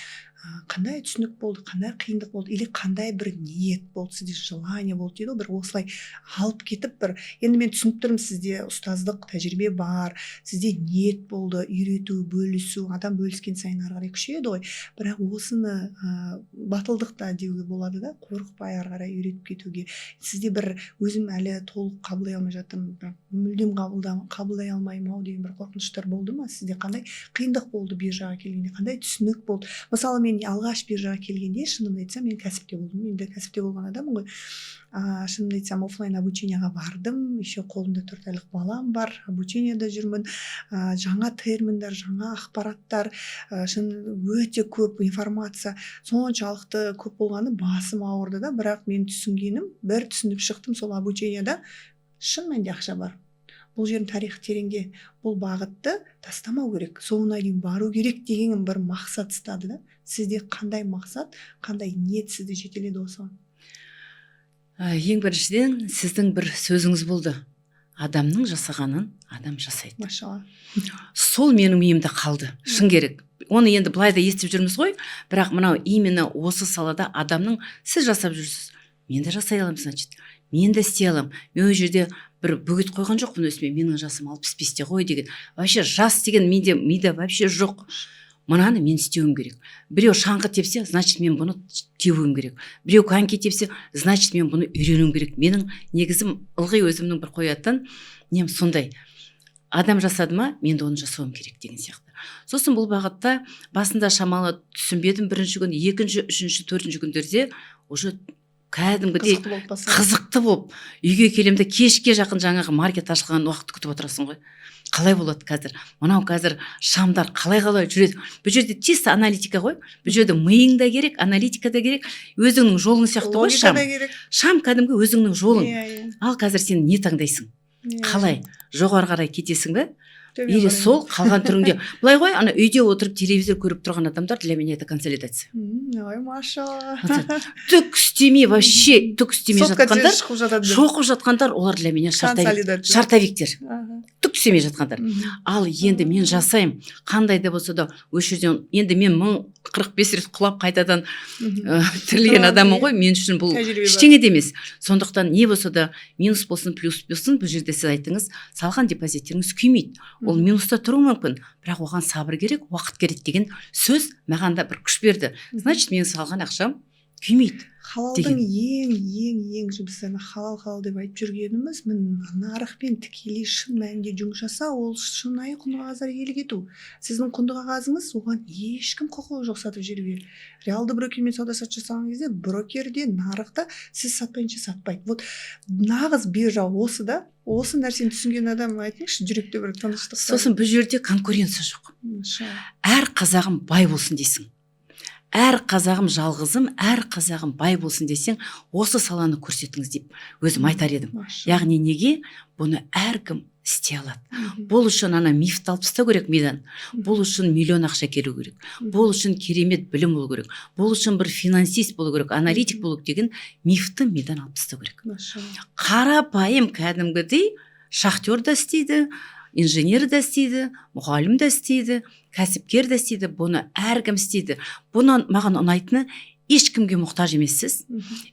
Қандай түсінік болды, қандай қиындық болды, или қандай бір ниет болды, сізде желание болды дейді, бір осылай алып кетіп бір. Енді мен түсініп тұрмын, сізде ұстаздық тәжірибе бар, сізде ниет болды, үйрету, бөлісу, адам бөліскен сайын ары қарай күшейеді ғой. Бірақ осыны батылдық та деуге болады да, қорықпай ары қарай үйретіп кетуге. Сізде бір өзім әлі толық қабылдай алмай жатырмын, мүлдем қабылдай алмаймын ау деген бір қорқыныштар болды ма? Сізде қандай қиындық болды бер жаққа келгенде, қандай түсінік болды? Мысалы, мен алғаш бер жаққа келгенде, шынымды айтсам, мен кәсіпте болдым. Мен де кәсіпте болған адаммын ғой. Шынымды айтсам, офлайн обучениеға бардым. Еще қолымда 4 айлық балам бар. Обучениеда жүрмін. Жаңа терминдер, жаңа ақпараттар, өте көп информация. Соншалықты көп болғаны басым ауырды да, бірақ мен түсінгенім, бір түсініп шықтым сол обучениеда. Шын мәнінде ақша бар. Бұл жердің тарихы тереңде, бұл бағытты тастамау керек, соңына дейін бару керек деген бір мақсат ұстады да. Сізде қандай мақсат, қандай ниет сізді жетеледі осыған? Ең біріншіден сіздің бір сөзіңіз болды. Адамның жасағанын адам жасайды. Машалла. Сол менің миымда қалды. Шын керек. оны енді былай да естіп жүрміз ғой, бірақ мынау именно осы салада адамның сіз жасап жүрсіз, мен де жасай аламын, значит, мен де істей аламын, мен ол жерде бір бөгет қойған жоқпын өзіме, менің жасым 65-те ғой деген, вообще жас деген мида вообще жоқ. Мынаны мен істеуім керек. Біреу шаңғы тепсе, значит мен бұны теуім керек. Біреу коньки тепсе, значит мен бұны үйренуім керек. Менің негізім ылғи өзімнің бір қоятын нем сондай. Адам жасады ма, мен де оны жасауым керек деген сияқты. Сосын бұл бағытта басында шамалы түсінбедім, бірінші күн, екінші, үшінші, төртінші күндерде уже кәдімгідей қызықты болып үйге келемде кешке жақын жаңағы маркет ашылған уақытты күтіп отырасың ғой. Қалай болады қазір? Мынау қазір шамдар қалай жүреді? Бұл жерде чисто аналитика ғой. Бұл жерде миың да керек, аналитика да керек, өзіңнің жолың сияқты ғой шам. Шам кәдімгі өзіңнің жолың. Ал қазір сен не таңдайсың? Қалай? Жоғары қарай кетесің бе? Или сол қалған түріңде. Былай ғой, ана үйде отырып телевизор көріп тұрған адамдар для меня это консолидация. Ой, машалла. Түк істемей, вообще түк істемей жатқандар, шоқып жатқандар, олар для меня шартовиктер. Түк істемей жатқандар. Ал енді мен жасаймын, қандай да болса да, осы жерден енді мен 1045 рет құлап қайтадан тірілген адаммын ғой, мен үшін бұл ештеңе де емес. Сондықтан не болса да минус болсын, плюс болсын, бұл жерде сіз айтыңыз, салған депозиттеріңіз күймейді. Ол минуста тұруы мүмкін, бірақ оған сабыр керек, уақыт керек деген сөз маған да бір күш берді. Значит, мен салған ақшам күймейді. Халалдың ең біз халал деп айтып жүргеніміз, нарықпен тікелей шын мәнінде жұмыс жаса, ол шынайы құнды қағаздар иелік ету. Сіздің құнды қағазыңыз, оған ешкім құқығы жоқ сатып жіберуге. Реалды брокермен сауда-саттық жасаған кезде, брокерде, нарықта сіз сатпайынша сатпайды. Вот нағыз биржа осы да, осы нәрсені түсінген адам айтыңызшы, жүректе бір тыныштық. Сосын бұл жерде конкуренция жоқ. Әр қазағым бай болсын дейсің. Әр қазағым жалғызым, әр қазағым бай болсын десең, осы саланы көрсетіңіз деп өзім айтар едім. Яғни неге? Бұны әркім істей алады. Бұл үшін ана мифті алып тастау керек мидан. Бұл үшін миллион ақша келу керек. Бұл үшін керемет білім болу керек. Бұл үшін бір финансист болу керек, аналитик болу керек деген мифті мидан алып тастау керек. Қарапайым кәдімгідей шахтер да істейді, инженер да істейді, мұғалім да істейді, кәсіпкер да істейді, бұны әркім істейді. Бұны маған ұнайтыны, ешкімге мұқтаж емессіз,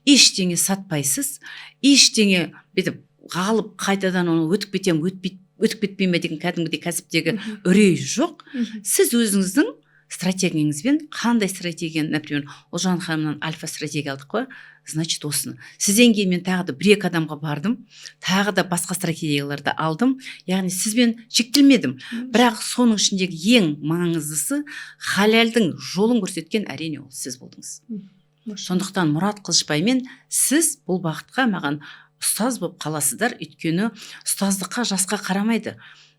ештеңе сатпайсыз, ештеңе бетіп ғалып қайтадан оны өтіп кетпейм бе деген кәдімгідей кәсіптегі үрей жоқ. Сіз өзіңіздің стратегияңызбен, қандай стратегияны, например, Олжан ханымнан альфа стратегия алдық қой, значит осыны. Сізден кейін мен тағы да 1-2 адамға бардым, тағы да басқа стратегияларды алдым, яғни сізбен шектелмедім. Бірақ соның ішіндегі ең маңыздысы халалдың жолын көрсеткен әрине ол сіз болдыңыз. Сондықтан Мұрат Қылышбаймен сіз бұл бағытқа маған ұстаз болып қаласыздар, өйткені ұстаздыққа жасқа қарамайды.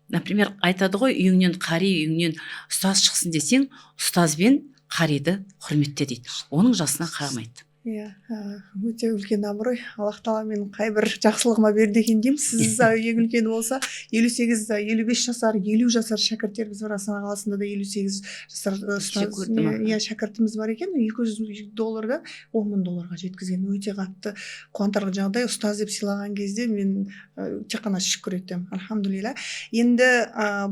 Например, айтады ғой, үйіңнен қари, үйіңнен ұстаз шықсын десең, ұстазбен қариды құрметте дейді. Оның жасына қарамайды. Өте үлкен абырой. Аллах тағала менің қай бір жақсылығыма берді екен деймін. Сіз ең үлкені болса 58-55 жасар, 50 жасар шәкірттеріміз бар. Астана қаласында да 58 жасар шәкіртіміз бар екен. $200 $10,000 жеткізген. Өте қатты қуантарлық жағдай. Ұстаз деп сыйлаған кезде мен тек қана шүкір еттім. Альхамдулилля. Енді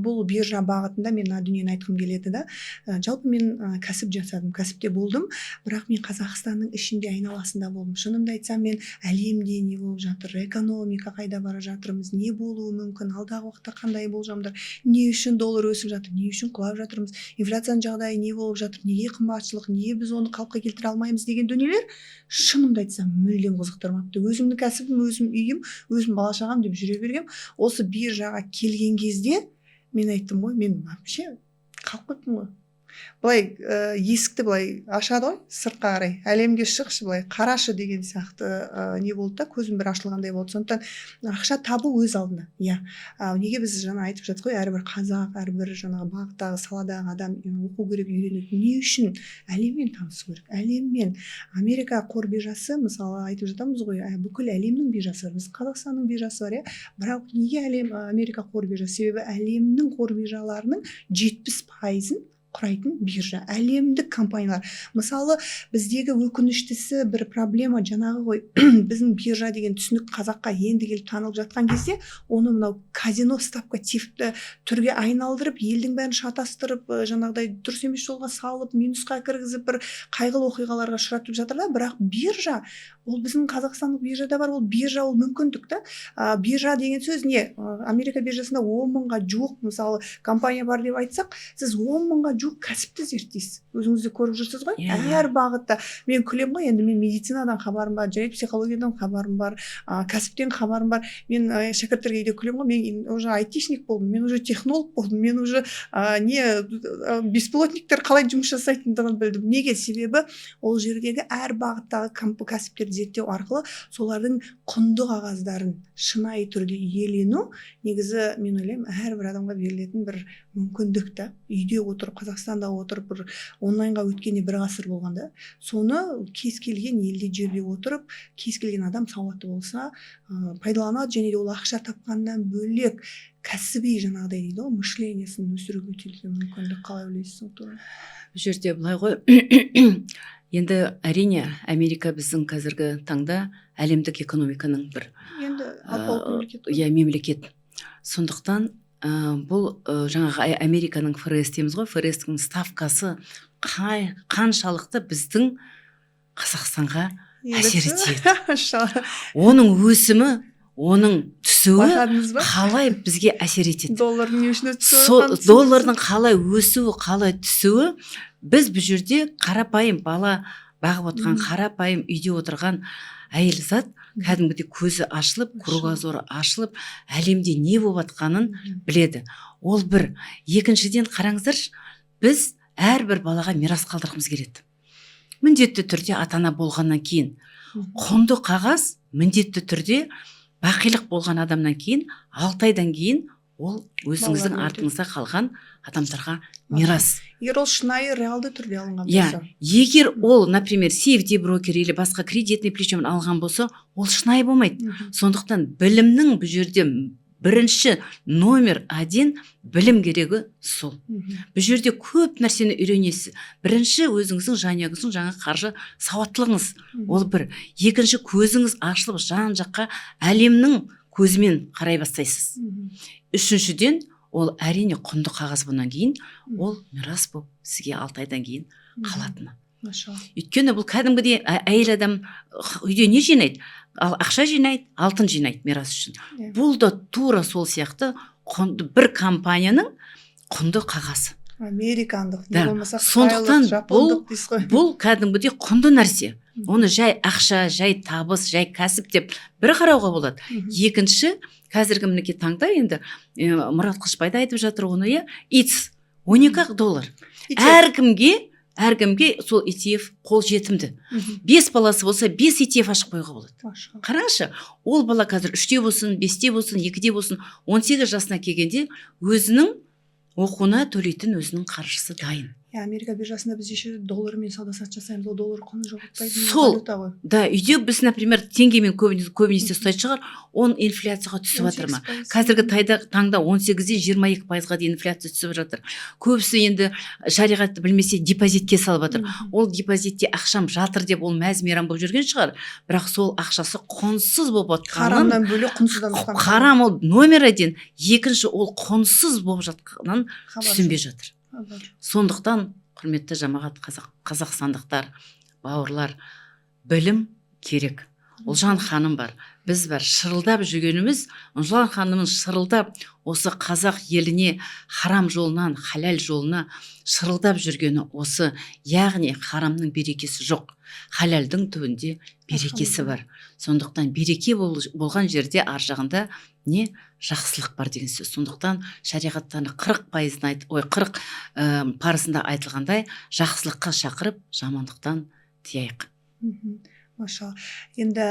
бұл биржа бағытында мен дүниені айтқым келеді да. Жалпы мен кәсіп жасадым, кәсіпте болдым, бірақ мен Қазақстанның ішінде айналасында болдым. Шынымды айтсам, мен әлемде не болып жатыр, экономика қайда бара жатырмыз, не болуы мүмкін, алдағы уақытта қандай болжамдар, не үшін доллар өсіп жатыр, не үшін құлап жатырмыз, инфляцияның жағдайы не болып жатыр, неге қымбатшылық, неге біз оны қалыпқа келтіре алмаймыз деген дүниелер шынымды айтсам мүлдем қызықтырмапты. Өзімнің кәсібім, өзім үйім, өзім бала шағам деп жүре бергем. Осы биржаға келген кезде мен айттым ғой, мен вообще қалып кеттім ғой. Былай есікті былай ашады ғой, сыртқа қарай, әлемге шықшы, былай қарашы деген сияқты не болды да, көзім бір ашылғандай болды. Сондықтан ақша табу өз алдына. Неге біз жаңа айтып жатыр ғой, әрбір қазақ, әрбір жаңағы бағыттағы саладағы адам оқу керек, үйренеді. Не үшін? Әлеммен танысу керек. Әлеммен. Америка қор биржасы, мысалы айтып жатамыз ғой, бүкіл әлемнің биржасы бар. Біз Қазақстанның биржасы бар, бірақ неге Америка қор биржасы? Себебі әлемнің қор биржаларының 70%-ын құрайтын биржа, әлемдік компаниялар. Мысалы, біздегі өкініштісі бір проблема жаңағы ғой, біздің биржа деген түсінік қазаққа енді келіп танылып жатқан кезде, оны мынау казино ставка типті түрге айналдырып, елдің бәрін шатастырып, жаңағыдай дұрыс емес жолға салып, минусқа кіргізіп, бір қайғылы оқиғаларға ұшыратып жатыр да. Бірақ биржа, ол біздің қазақстандық биржада бар, ол биржа, ол мүмкіндік та. Биржа деген сөз не? Америка биржасында 10 мыңға жуық мысалы компания бар деп айтсақ, сіз 10 мыңға жуық кәсіпті зерттейсіз. Өзіңіз де көріп жүрсіз ғой. Әр бағытта. Мен күлем ғой, енді мен медицинадан хабарым бар, және психологиядан хабарым бар, кәсіптен хабарым бар. Мен шәкірттерге де күлем ғой, мен уже айтишник болдым, мен уже технолог болдым, мен уже беспилотниктер қалай жұмыс жасайтындығын білдім. Неге? Себебі ол жердегі әр бағыттағы кәсіптерді зерттеу арқылы солардың құнды қағаздарын шынайы түрде иелену, негізі мен ойлаймын, әрбір адамға берілетін бір мүмкіндік та. Үйде отырып, Қазақстанда отырып, бір онлайнға өткенде бір ғасыр болғанда, соны кез келген елде жерде отырып, кез келген адам сауатты болса пайдаланады, және де ол ақша тапқаннан бөлек кәсіби жаңағыдай дейді ғой, мышлениесін өсіруге өтелген мүмкіндік. Қалай ойлайсыз ол туралы? Бұл жерде былай ғой, енді әрине Америка біздің қазіргі таңда әлемдік экономиканың бір мемлекет. Сондықтан бұл жаңағы Американың ФРС дейміз ғой, ФРС-тің ставкасы қаншалықты біздің Қазақстанға әсер етеді. Оның өсімі, оның түсуі қалай бізге әсер етеді. Доллардың қалай өсуі, қалай түсуі, біз бұл жерде қарапайым бала бағып отырған, қарапайым үйде отырған әйел зат кәдімгідей көзі ашылып, кругозоры ашылып, әлемде не болып жатқанын біледі. Ол бір. Екіншіден қараңыздар, біз әрбір балаға мирас қалдырғымыз келеді. Міндетті түрде ата-ана болғаннан кейін, құнды қағаз міндетті түрде бақилық болған адамнан кейін, 6 айдан кейін ол өзіңіздің артыңызда қалған адамдарға мирас. Егер ол шынайы реалды түрде алынған болса. Егер ол, например, CFD брокер или басқа кредитный плечемен алған болса, ол шынайы болмайды. Сондықтан білімнің бұл жерде бірінші номер 1 білім керегі сол. Бұл жерде көп нәрсені үйренесіз. Бірінші өзіңіздің жанұяңыздың жаңа қаржы сауаттылығыңыз. Ол бір. Екінші көзіңіз ашылып жан жаққа әлемнің көзімен қарай бастайсыз. Үшіншіден ол әрине құнды қағаз бұнан кейін, ол мирас болып сізге 6 айдан кейін қалатыны. Өйткені бұл кәдімгідей әйел адам үйде не жинайды? Ақша жинайды, алтын жинайды мирас үшін. Бұл да тура сол сияқты бір компанияның құнды қағазы. Американдық, не болмаса қытайлық, жапондық дейсіз ғой. Бұл кәдімгідей құнды нәрсе. Оны жай ақша, жай табыс, жай кәсіп деп бір қарауға болады. Екінші, қазіргі мінеке таңда енді Мұрат Қышбайды айтып жатыр оны, it's $12. Әркімге сол ETF қол жетімді. 5 баласы болса 5 ETF ашып қойға болады. Қараңызшы, ол бала қазір 3-те болсын, 5-те болсын, 2-де болсын, 18 жасына келгенде өзінің оқуына төлейтін өзінің қаржысы дайын. Америка биржасында біз еще доллармен сауда-саттық жасаймыз, ол доллар құны жоғалтпайтын валюта ғой. Да, үйде біз, например, теңгемен көбінесе ұстайтын шығар, он инфляцияға түсіп жатыр ма? Қазіргі таңда 18-ден 22%-ға дейін инфляция түсіп жатыр. Көбісі енді шариғатты білмесе депозитке салып жатыр. Ол депозитте ақшам жатыр деп ол мәз-мейрам болып жүрген шығар, бірақ сол ақшасы құнсыз болып жатқанын, харамнан бөлек құнсыздан ұстаған. Харам ол номер 1, екінші ол құнсыз болып жатқанын түсінбей жатыр. Сондықтан, құрметті жамағат қазақстандықтар, бауырлар, білім керек. Ұлжан ханым бар. Біз бар шырылдап жүргеніміз, Ұлжан ханымыз шырылдап осы қазақ еліне харам жолынан халал жолына шырылдап жүргені осы, яғни харамның берекесі жоқ. Халалдың түбінде берекесі бар. Сондықтан береке болған жерде ар жағында не жақсылық бар деген сөз. Сондықтан шариғаттан 40 парызында айтылғандай, жақсылыққа шақырып, жамандықтан тияйық. Машалла. Енді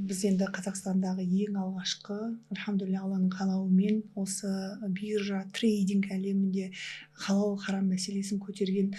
біз енді Қазақстандағы ең алғашқы, альхамдулилля, Алланың қалауымен осы биржа трейдинг әлемінде халал харам мәселесін көтерген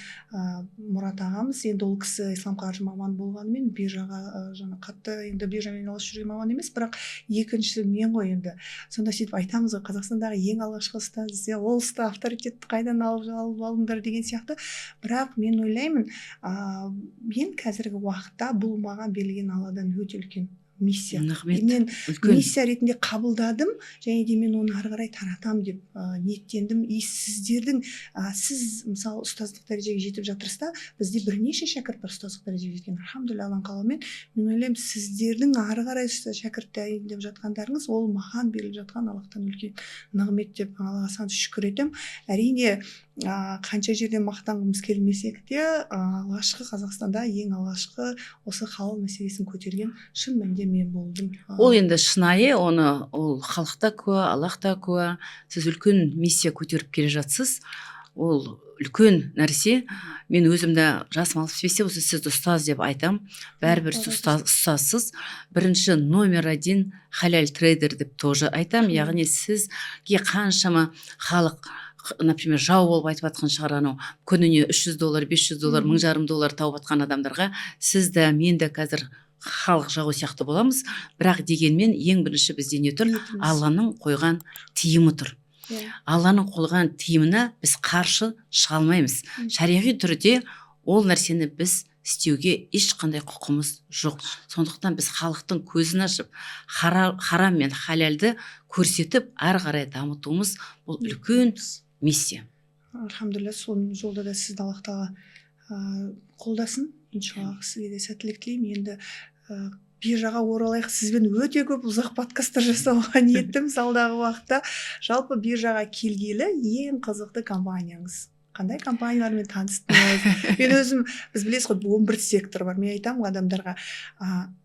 Мұрат ағамыз. Енді ол кісі ислам қаржы маманы болғанымен биржаға жаңа қатты енді биржамен айналысып жүрген маман емес, бірақ екіншісі мен ғой енді. Сонда сөйтіп айтамыз ғой, Қазақстандағы ең алғашқы ұстаз десе, ол ұста авторитетті қайдан алып алдыңдар деген сияқты. Бірақ мен ойлаймын, мен қазіргі уақытта бұл маған берілген Алладан өте үлкен миссия. Мен миссия ретінде қабылдадым, және де мен оны ары қарай таратам деп ниеттендім. И сіздердің сіз мысалы ұстаздық дәрежеге жетіп жатырсызда, бізде бірнеше шәкірт бар ұстаздық дәрежеге жеткен. Альхамдулилля, Алланың қалауымен. Мен ойлаймын, сіздердің ары қарай шәкірт дайындап жатқандарыңыз ол маған беріліп жатқан Аллахтан үлкен нығмет деп Аллаға сан шүкір етемін. Әрине қанша жерден мақтанғымыз келмесек те, алғашқы Қазақстанда ең алғашқы осы халал мәселесін көтерген шын мәнінде мен болдым. Ол енді шынайы, оны ол халық та куә, Аллах та куә. Сіз үлкен миссия көтеріп келе жатсыз. Ол үлкен нәрсе. Мен өзімді жасым 65-те осы сізді ұстаз деп айтам. Бәрібір сіз ұстазсыз. Бірінші номер 1 халал трейдер деп тоже айтам. Яғни сізге қаншама халық, например, жау болып айтып жатқан шығар, анау күніне $300, $500, $1500 тауып жатқан адамдарға сіз де мен де қазір халық жауы сияқты боламыз. Бірақ дегенмен ең бірінші бізде не тұр? Алланың қойған тиымы тұр. Алланың қойған тиымына біз қарсы шыға алмаймыз. Шариғи түрде ол нәрсені біз істеуге ешқандай құқымыз жоқ. Сондықтан біз халықтың көзін ашып, харам мен халалды көрсетіп, ары қарай дамытуымыз бұл үлкен миссия. Альхамдулилля, сол жолда да сізді Аллах тағала қолдасын. Иншаллах, сізге де сәттілік тілеймін. Енді биржаға оралайық. Сізбен өте көп ұзақ подкасттар жасауға ниеттіміз алдағы уақытта. Жалпы биржаға келгелі ең қызықты компанияңыз қандай? Компаниялармен таныстыңыз? Мен өзім, біз білесіз ғой, 11 сектор бар. Мен айтамын адамдарға,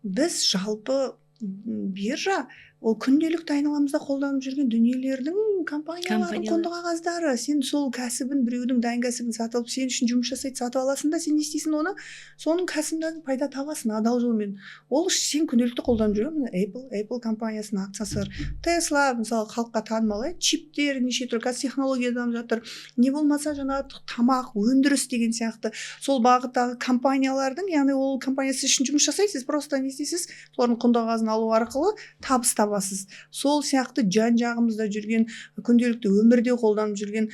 біз жалпы биржа ол күнделікті айналамызда қолданып жүрген дүниелердің компаниялары, құнды қағаздары. Сен сол кәсібін, біреудің дайын кәсібін сатып алып, сен үшін жұмыс жасайды, сатып аласың да, сен не істейсің оны? Соның кәсібінен пайда табасың адал жолмен. Ол сен күнделікті қолданып жүрген Apple компаниясының акциясы бар. Tesla мысалы халыққа танымал, чиптер неше түрлі технология дамып жатыр. Не болмаса жаңағы тамақ өндіріс деген сияқты сол бағыттағы компаниялардың, яғни ол компаниясы үшін жұмыс жасайсыз, просто не істейсіз? Солардың құнды қағазын алу арқылы табыс табасыз. Сол сияқты жан-жағымызда жүрген, күнделікті өмірде қолданып жүрген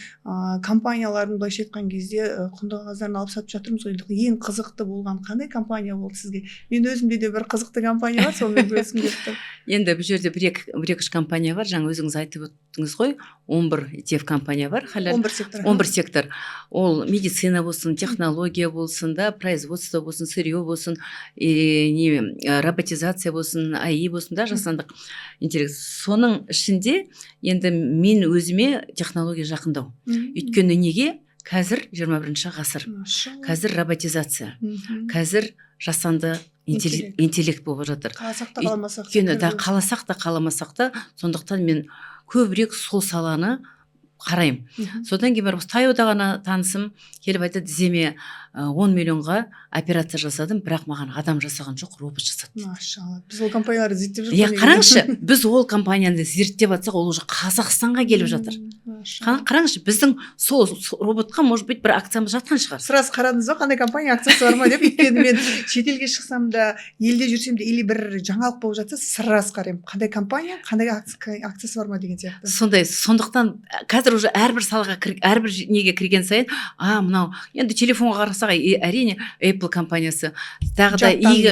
компаниялардың былайша айтқан кезде құнды қағаздарын алып сатып жатырмыз ғой. Ең қызықты болған қандай компания болды сізге? Мен өзімде де бір қызықты компания бар, сонымен бөліскім келіп тұр. Енді бұл жерде бір-екі компания бар, жаңа өзіңіз айтып өттіңіз ғой, 11 ETF компания бар. 11 сектор. Ол медицина болсын, технология болсын да, производство болсын, сырье болсын, роботизация болсын, АИ болсын да, жасандық интеллект. Соның ішінде енді мен өзіме технология жақындау. Өйткені неге? Қазір 21 ғасыр. Қазір роботизация. Қазір жасанды интеллект болып жатыр. Қаласақ та қаламасақ та, сондықтан мен көбірек сол саланы қараймын. Содан кейін барып таяуда ғана танысым келіп айтады, тіземе 10 миллионға операция жасадым, бірақ маған адам жасаған жоқ, робот жасады. Машалла. Біз ол компанияларды зерттеп жатырмыз. Қараңызшы, біз ол компанияны зерттеп жатсақ, ол уже Қазақстанға келіп жатыр. Қараңызшы, біздің сол роботқа, может быть, бір акциямыз жатқан шығар. Сразу қарадыңыз ба, қандай компания акциясы бар ма деп? Өйткені мен шетелге шықсам да, елде жүрсем де, или бір жаңалық болып жатса, сразу қараймын. Қандай компания, қандай акциясы бар ма деген сияқты. Сондай, сондықтан қазір уже әрбір салаға, әрбір неге кірген сайын, мынау, енді телефонға қарасақ, әрине Apple компаниясы, тағы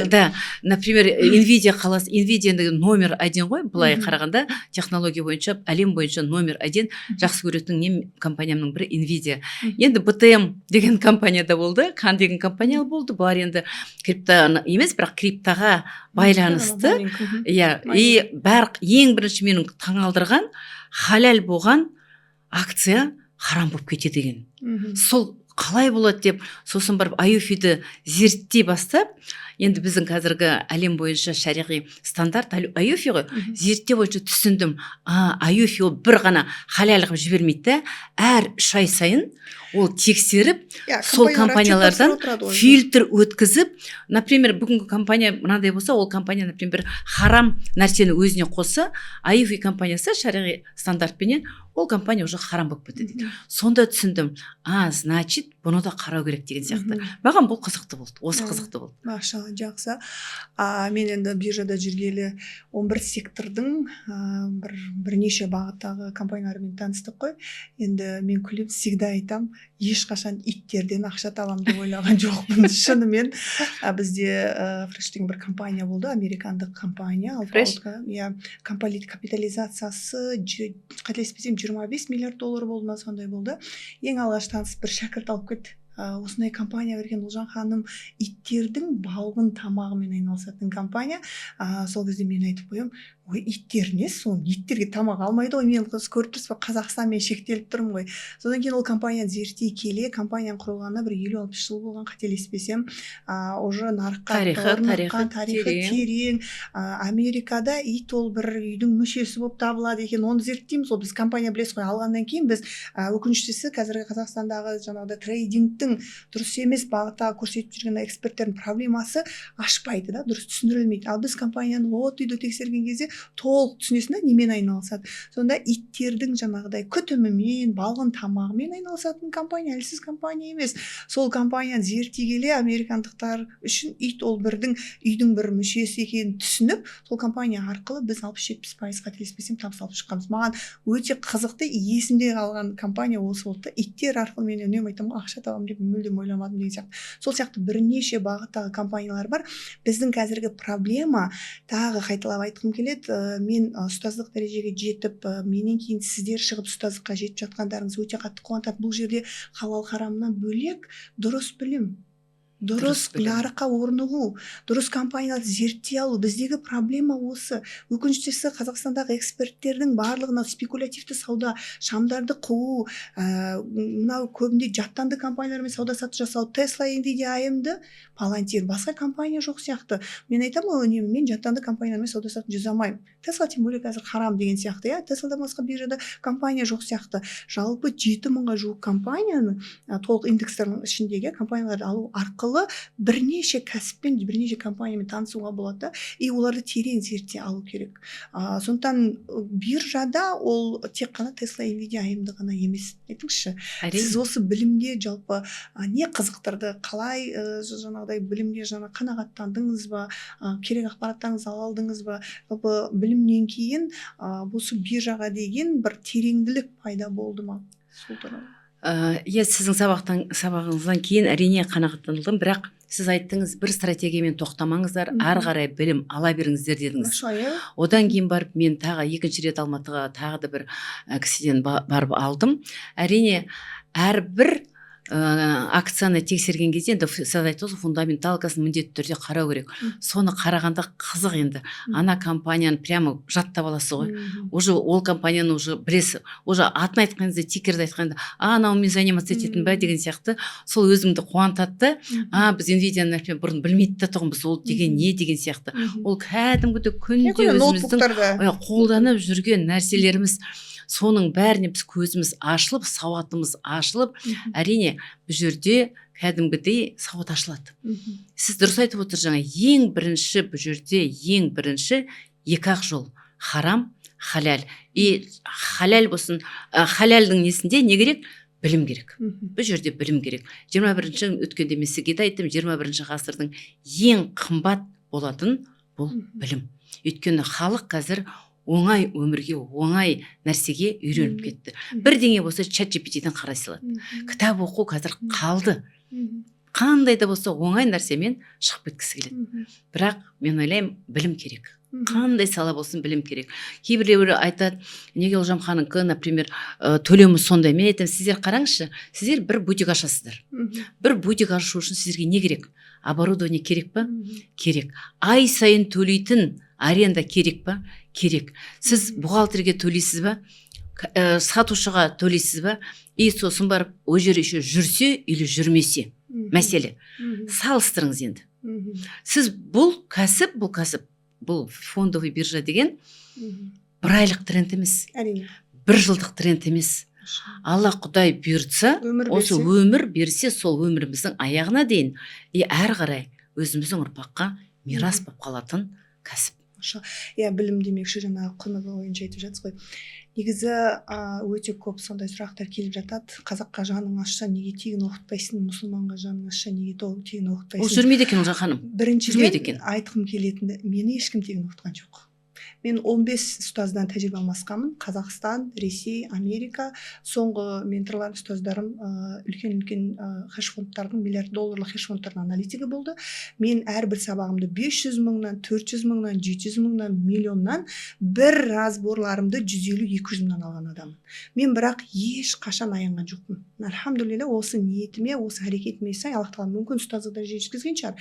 да, например, Nvidia қаласы, Nvidia номер 1 ғой, былай қарағанда технология бойынша, әлем бойынша номер 1 жақсы көретін компаниямның бірі Nvidia. Енді BTM деген компанияда болды, Қан деген компания болды, бұлар енді крипто емес, бірақ криптоға байланысты. И ең бірінші менің таңалдырған халал болған акция харам болып кетеді деген. Сол қалай болады деп, сосын барып IUFI-ді зерттей бастап, енді біздің қазіргі әлем бойынша шариғи стандарт IUFI ғой, зерттеу бойынша түсіндім. IUFI ол бір ғана халал қылып жібермейді, әр 3 ай сайын ол тексеріп Иә, сол компаниялар компаниялардан отчет тапсырып отырады ғой. фильтр өткізіп, например, бүгінгі компания мынандай болса, ол компания, например, харам нәрсені өзіне қосса, IFI компаниясы шариғи стандартпенен ол компания уже харам болып кетеді дейді. Сонда түсіндім, значит, бұны да қарау керек деген сияқты. Маған бұл қызықты болды, осы қызықты болды. Машалла, жақсы. Мен енді биржада жүргелі 11 сектордың бірнеше бағыттағы компаниялармен таныстық қой. Енді мен күліп всегда айтам, ешқашан иттерден ақша табам деп ойлаған жоқпын. Шынымен бізде Fresh деген бір компания болды, американдық компания. Fresh? Иә, капитализациясы қателеспесем $25 миллиард болды ма, сондай болды. Ең алғаш танысып бір шәкірт алып кетті. Осындай компания берген Ұлжан ханым, иттердің балғын тамағымен айналысатын компания. Сол кезде мен айтып қоям, ой, иттер не соны, иттерге тамақ алмайды ғой, мен көріп тұрсыз ба, Қазақстанмен шектеліп тұрмын ғой. Содан кейін ол компанияны зерттей келе, компанияның құрылғанына бір 50-60 жыл болған, қателеспесем, уже нарыққа тарихы терең. Америкада ит ол бір үйдің мүшесі болып табылады екен, оны зерттейміз. Ол біз компания білесіз ғой, алғаннан кейін біз өкініштісі қазіргі Қазақстандағы жаңағыдай трейдингтің дұрыс емес бағыттағы көрсетіп жүрген эксперттердің проблемасы ашпайды да, дұрыс түсіндірілмейді. Ал біз компанияны үйді тексерген кезде толық түсінесің, немен айналысады. Сонда иттердің жаңағыдай күтімімен, балғын тамағымен айналысатын компания әлсіз компания емес. Сол компанияны зерттей келе американдықтар үшін ит ол үйдің бір мүшесі екенін түсініп, сол компания арқылы біз 60-70% қателеспесем табыс алып шыққанбыз. Маған өте қызықты, есімде қалған компания осы болды. Иттер арқылы мен үнемі айтамын, ақша табамын деп мүлдем ойламадым деген сияқты. Сол сияқты бірнеше бағыттағы компаниялар бар. Біздің қазіргі проблема, тағы қайталап айтқым келеді, мен ұстаздық дәрежеге жетіп, менен кейін сіздер шығып ұстаздыққа жетіп жатқандарыңыз өте қатты қуантады. Бұл жерде халал харамнан бөлек дұрыс білім, дұрыс нарыққа орнығу, дұрыс компанияларды зерттей алу. Біздегі проблема осы. Өкініштісі Қазақстандағы эксперттердің барлығына спекулятивті сауда, шамдарды қуу, мынау көбінде жаттанды компаниялармен сауда сату жасау, Tesla, Nvidia, AMD, Palantir, басқа компания жоқ сияқты. Мен айтамын, үнемі мен жаттанды компаниялармен сауда сату жасай алмаймын. Tesla тем более қазір харам деген сияқты, иә. Tesla'дан басқа биржада компания жоқ сияқты. Жалпы 7000-ға жуық компанияны толық индекстердің ішіндегі компанияларды алу арқылы бірнеше кәсіппен, бірнеше компаниямен танысуға болады, и оларды терең зерттей алу керек. Сондықтан биржада ол тек қана Tesla, Nvidia, AMD ғана емес. Айтыңызшы, сіз осы білімге жалпы не қызықтырды, қалай жаңағыдай білімге қанағаттандыңыз ба, керек ақпараттарыңызды ала алдыңыз ба? Жалпы білімнен кейін осы биржаға деген бір тереңділік пайда болды ма? Сіздің сабағыңыздан кейін әрине қанағаттандым, бірақ сіз айттыңыз, бір стратегиямен тоқтамаңыздар, ары қарай білім ала беріңіздер дедіңіз. Одан кейін барып мен тағы екінші рет Алматыға тағы да бір кісіден барып алдым. Әрине әрбір акцияны тексерген кезде енді сіз айттыңыз, фундаменталкасын міндетті түрде қарау керек. Соны қарағанда қызық енді. Ана компанияны прямо жаттап аласыз ғой. Уже ол компанияны уже білесіз. Уже атын айтқаныңызда, тикерді айтқанда, анаумен заниматься ететін бе деген сияқты. Сол өзіңді қуантады. Біз Nvidia-ны бұрын білмейді тұғынбыз, ол деген не деген сияқты. Ол кәдімгіде күнде өзіміздің қолданып жүрген нәрселеріміз. Соның бәріне біз көзіміз ашылып, сауатымыз ашылып, әрине бұл жерде кәдімгідей сауат ашылады. Сіз дұрыс айтып отыр, жаңа ең бірінші бұл жерде ең бірінші екі ақ жол: харам, халал. И халал болсын, халалдың несінде не керек? Білім керек. Бұл жерде білім керек. 21-ші өткенде мен сізге де айттым, 21-ші ғасырдың ең қымбат болатын бұл білім. Өйткені халық қазір оңай өмірге, оңай нәрсеге үйреніп кетті. Бірдеңе болса ChatGPT-ден қарай салады. Кітап оқу қазір қалды. Қандай да болса оңай нәрсемен шығып кеткісі келеді. Бірақ мен ойлаймын, білім керек. Қандай сала болсын білім керек. Кейбіреулер айтады, неге Ұлжан ханымдікі, например, төлемі сондай. Мен айтамын, сіздер қараңызшы, сіздер бір бутик ашасыздар. Бір бутик ашу үшін сіздерге не керек? Оборудование керек па? Керек. Ай сайын төлейтін аренда керек па? Керек. Сіз бухгалтерге төлейсіз ба? Сатушыға төлейсіз ба? И сосын барып, о жер еще жүрсе или жүрмесе. Мәселе. Салыстырыңыз енді. Сіз бұл кәсіп, бұл фондовый биржа деген бір айлық тренд емес. Бір жылдық тренд емес. Алла Құдай бұйыртса, Өмір осы берсе. өмір берсе, сол өміріміздің аяғына дейін әрі қарай өзіміздің ұрпаққа мирас болып қалатын кәсіп. Иә, білім демекші жаңағы құны бойынша айтып жатсыз ғой. Негізі өте көп сондай сұрақтар келіп жатады. Қазаққа жаның ашса неге тегін оқытпайсың, мұсылманға жаның ашса неге тегін оқытпайсың? Ол жүрмейді екен Ұлжан ханым. Біріншіден айтқым келетіні, мені ешкім тегін оқытқан жоқ. Мен 15 ұстаздан тәжірибе алмасқанмын. Қазақстан, Ресей, Америка. Соңғы менторлар ұстаздарым үлкен хеш-фондтардың, $1 миллиард хеш-фондтардың аналитигі болды. Мен әрбір сабағымды 500 мыңнан, 400 мыңнан, 700 мыңнан, миллионнан, бір разборларымды 150-200 мыңнан алған адаммын. Мен бірақ еш қашан аянған жоқпын. Альхамдулилля, осы ниетіме, осы әрекетіме сай Аллах тағала мүмкін ұстаздықта жеткізген шығар.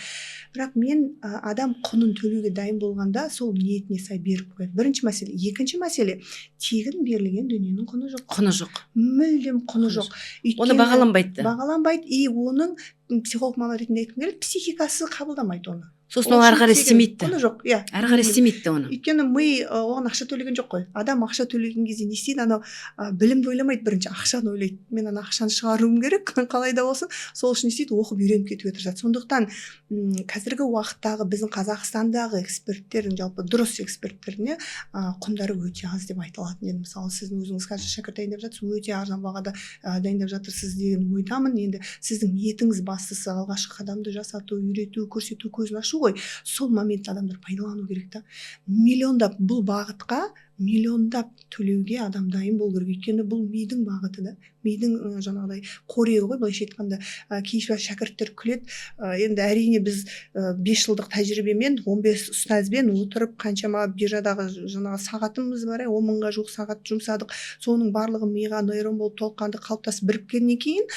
Бірақ мен адам құнын төлеуге дайын болғанда сол ниетіне сай беріп қояды. Бірінші мәселе. Екінші мәселе, тегін берілген дүниенің құны жоқ. Құны жоқ. Мүлдем құны жоқ. Оны бағаланбайды. Бағаланбайды, и оның психолог маман ретінде айтқым келеді, психикасы қабылдамайды оны. Сосын ол әрі қарай істемейді. Құны жоқ, иә. Әрі қарай істемейді оны. Өйткені ми оған ақша төлеген жоқ қой. Адам ақша төлеген кезде не істейді? Анау білімді ойламайды, бірінші ақшаны ойлайды. Мен ана ақшаны шығаруым керек, қалай да болсын. Сол үшін не істейді? Оқып үйреніп кетуге тырысады. Сондықтан қазіргі уақыттағы біздің Қазақстандағы эксперттердің, жалпы дұрыс эксперттеріне құндары өте аз деп айта алатын едім. Мысалы, сіздің өзіңіз қазір шәкірт дайындап жатырсыз, өте арзан бағада дайындап жатырсыз деген ойдамын. Енді сіздің ниетіңіз бастысы алғашқы қадамды жасату, үйрету, көрсету, көзін ашу ғой. Сол моментте адамдар пайдалану керек та. Миллиондап бұл бағытқа миллиондап төлеуге адам дайын болу керек. Өйткені бұл мидың бағыты да. Мидың жаңағыдай қорегі ғой, былайша айтқанда. Кейбір шәкірттер күледі. Енді әрине біз 5 жылдық тәжірибемен 15 ұстазбен отырып қаншама биржадағы жаңағы сағатымыз бар, 10 мыңға жуық сағат жұмсадық. Соның барлығы миға нейрон болып толыққанды қалыптасып біріккеннен кейін,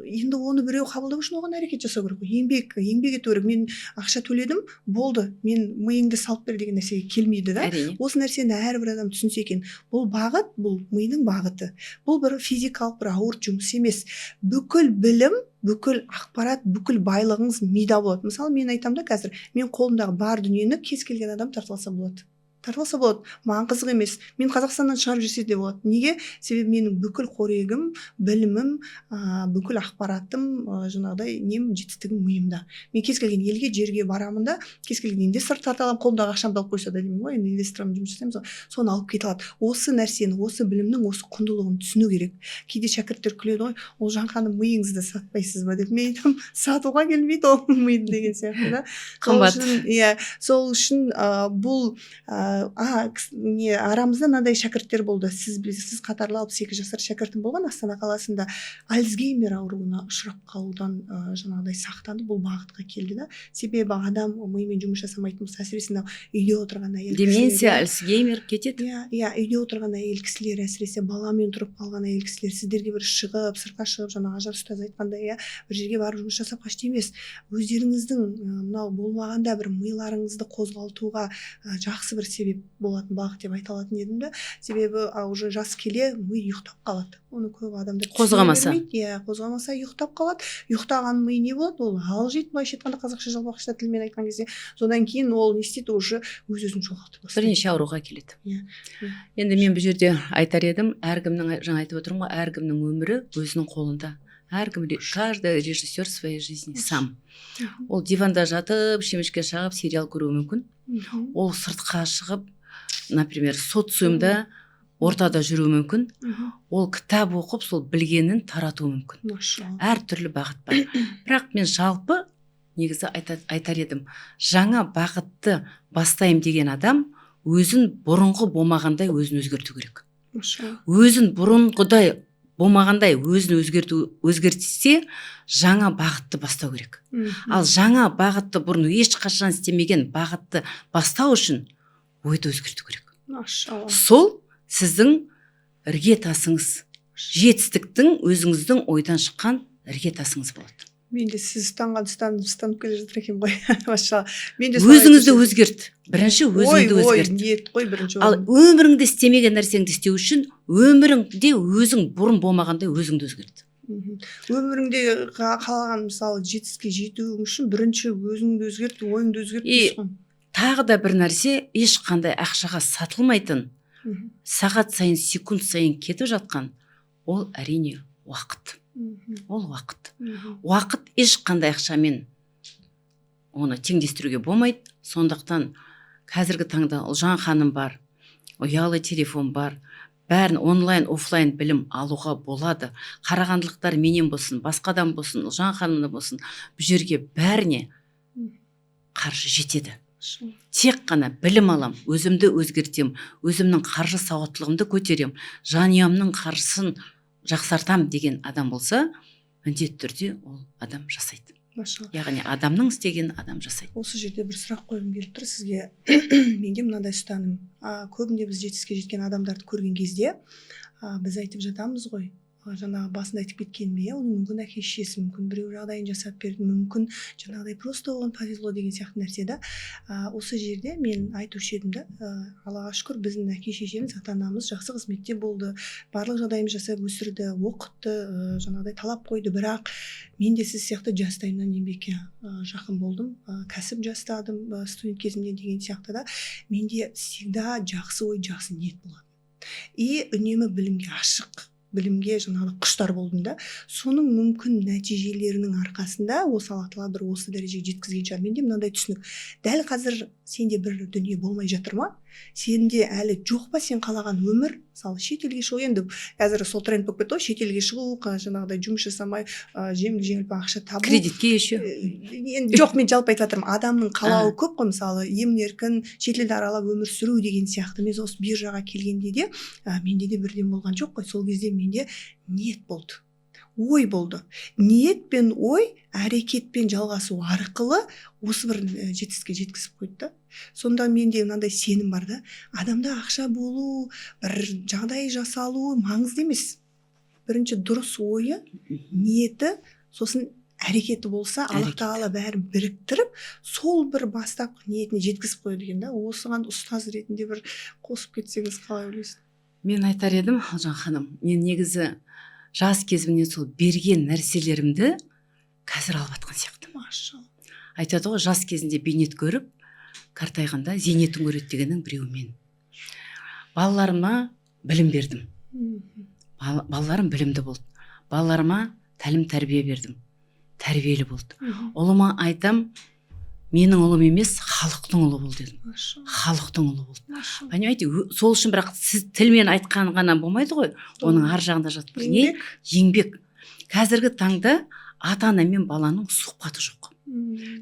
енді оны біреу қабылдау үшін оған әрекет жасау керек. Еңбек ету керек. Мен ақша төледім, болды. Мен миыңды салып бер деген нәрсеге келмейді да. Осы нәрсені әрбір адам түсінсе екен. Бұл бағыт, бұл мидың бағыты. Бұл бір физикалық бір ауыр жұмыс емес. Бүкіл білім, бүкіл ақпарат, бүкіл байлығыңыз мида болады. Мысалы, мен айтамын да қазір, мен қолымдағы бар дүниені кез келген адам тартылса болады. Маған қызық емес. Мен Қазақстаннан шығарып жүрсе де болады. Неге? Себебі менің бүкіл қорегім, білімім, бүкіл ақпаратым, жаңағыдай нем, жетістігім миымда. Мен кез келген елге, жерге барамын да, кез келген инвестор тарта аламын, қолымдағы ақшамды алып қойса да деймін ғой, енді инвестормен жұмыс жасаймыз, соны алып кете алады. Осы нәрсені, осы білімнің осы құндылығын түсіну керек. Кейде шәкірттер күледі ғой, Ұлжан ханым, миыңызды сатпайсыз ба деп. Мен айтамын, сатуға келмейді ол миды деген сияқты да. Қымбат. Сол үшін бұл арамызда мынандай шәкірттер болды. Сіз қатарлы 62 жасар шәкіртім болған Астана қаласында Альцгеймер ауруына ұшырап қалудан жаңағыдай сақтанды, бұл бағытқа келді да. Себебі адам миымен жұмыс жасамайтын болса, әсіресе үйде отырған әйел кісілер. Деменция, Альцгеймер кетеді. Иә, үйде отырған әйел кісілер, әсіресе баламен тұрып қалған әйел кісілер, сіздерге бір шығып, сыртқа шығып, жаңағы Ажар ұстаз айтқандай, бір жерге барып жұмыс жасап қажет емес. Өздеріңіздің мынау болмағанда бір миларыңызды қозғалтуға жақсы бір себеп болатын бағыт деп айта алатын едім да. Себебі уже жас келе ми ұйықтап қалады. Оны көп адамдар қозғамаса. Қозғамаса ұйықтап қалады. Ұйықтаған ми не болады? Ол алжиды, былайша айтқанда қазақша жалпақша тілмен айтқан кезде. Содан кейін ол не істейді, уже өз-өзін жоғалтып бастайды. Бірнеше ауруға келеді. Енді мен бұл жерде айтар едім, әркімнің, жаңа айтып отырмын ғой, әркімнің өмірі өзінің қолында. Каждый режиссер своей жизни сам. Ол диванда жатып, шемішке шағып, сериал көруі мүмкін. Ол сыртқа шығып, например, социумда ортада жүруі мүмкін. Ол кітап оқып, сол білгенін таратуы мүмкін. Әр түрлі бағыт бар. Бірақ мен жалпы негізі айтар едім, жаңа бағытты бастайым деген адам өзін бұрынғы болмағандай өзін өзгерту керек. Өзін бұрынғыдай болмағандай өзін өзгертсе, жаңа бағытты бастау керек. Ал жаңа бағытты бұрын ешқашан істемеген бағытты бастау үшін ойды өзгерту керек. Сол сіздің іргетасыңыз, жетістіктің өзіңіздің ойдан шыққан іргетасыңыз болады. Мен де сіз ұстанып келе жатыр екен ғой. Өзіңізді өзгерт. Бірінші өзіңді өзгерт. Ниет қой бірінші. Ал өміріңде істемеген нәрсеңді істеу үшін өміріңде өзің бұрын болмағандай өзіңді өзгерт. Өміріңде қалаған мысалы жетістікке жетуің үшін бірінші өзіңді өзгерт, ойыңды өзгерт. Тағы да бір нәрсе, ешқандай ақшаға сатылмайтын, сағат сайын, секунд сайын кетіп жатқан ол әрине уақыт. Ол уақыт. Уақыт ешқандай ақшамен оны теңдестіруге болмайды. Сондықтан қазіргі таңда Ұлжан ханым бар, ұялы телефон бар, бәрін онлайн, офлайн білім алуға болады. Қарағандылықтар менен болсын, басқадан болсын, Ұлжан ханымнан болсын, бұл жерге бәріне қаржы жетеді. Тек қана білім алам, өзімді өзгертем, өзімнің қаржы сауаттылығымды көтерем, жанұямның қаржысын жақсартам деген адам болса, міндетті түрде ол адам жасайды. Яғни адамның істеген адам жасайды. Осы жерде бір сұрақ қойғым келіп тұр сізге. Менде мынандай ұстаным. Көбінде біз жетістікке жеткен адамдарды көрген кезде біз айтып жатамыз ғой. Жаңағы басында айтып кеткенім, оның мүмкін әке шешесі, мүмкін біреу жағдайын жасап берді, мүмкін жаңағыдай просто оған повезло деген сияқты нәрсе да. Осы жерде мен айтушы едім да, Аллаға шүкір, біздің әке шешеміз, ата анамыз жақсы қызметте болды, барлық жағдайымыз жасап өсірді, оқытты, жаңағыдай талап қойды, бірақ мен де сіз сияқты жастайымнан еңбекке жақын болдым, кәсіп жастадым студент кезімде деген сияқты да. Менде всегда жақсы ой, жақсы ниет болады. И үнемі білімге ашық, білімге жаңағы құштар болдым да. Соның мүмкін нәтижелерінің арқасында осы Алла тағала бір осы дәрежеге жеткізген шығар. Менде мынандай түсінік. Дәл қазір сенде бір дүние болмай жатыр ма? Сенде әлі жоқ па сен қалаған өмір? Мысалы шетелге шығу, енді қазір сол тренд болып кетті ғой, шетелге шығу, жаңағыдай жұмыс жасамай, жеңіл ақша табу. Кредитке еще. Енді жоқ, мен жалпы айтып жатырмын, адамның қалауы көп қой, мысалы емін-еркін шетелді аралап өмір сүру деген сияқты. Мен осы биржаға келгенде де менде де бірден болған жоқ қой. Сол кезде менде ниет болды, ой болды. Ниет пен ой әрекетпен жалғасу арқылы осы бір жетістікке жеткізіп қойды да. Сонда менде мынандай сенім бар да, адамда ақша болу, бір жағдай жасалуы маңызды емес. Бірінші дұрыс ойы, ниеті, сосын әрекеті болса, Алла тағала бәрін біріктіріп, сол бір бастапқы ниетіне жеткізіп қойды деген да. Осыған ұстаз ретінде бір қосып кетсеңіз қалай ойлайсыз? Мен айтар едім, Ұлжан ханым, мен негізі жас кезімнен сол берген нәрселерімді қазір алып жатқан сияқты. Машалла. Айтады ғой, жас кезінде бейнет көріп, қартайғанда зейнетін көреді дегеннің біреуі мен. Балаларыма білім бердім. Балаларым білімді болды. Балаларыма тәлім тәрбие бердім. Тәрбиелі болды. Ұлыма айтам, менің ұлым емес, халықтың ұлы бол дедім. Халықтың ұлы болды. Понимаете, сол үшін бірақ сіз тілмен айтқан ғана болмайды ғой. Оның ар жағында жатыр. Не? Еңбек. Қазіргі таңда ата-ана мен баланың сұхбаты жоқ.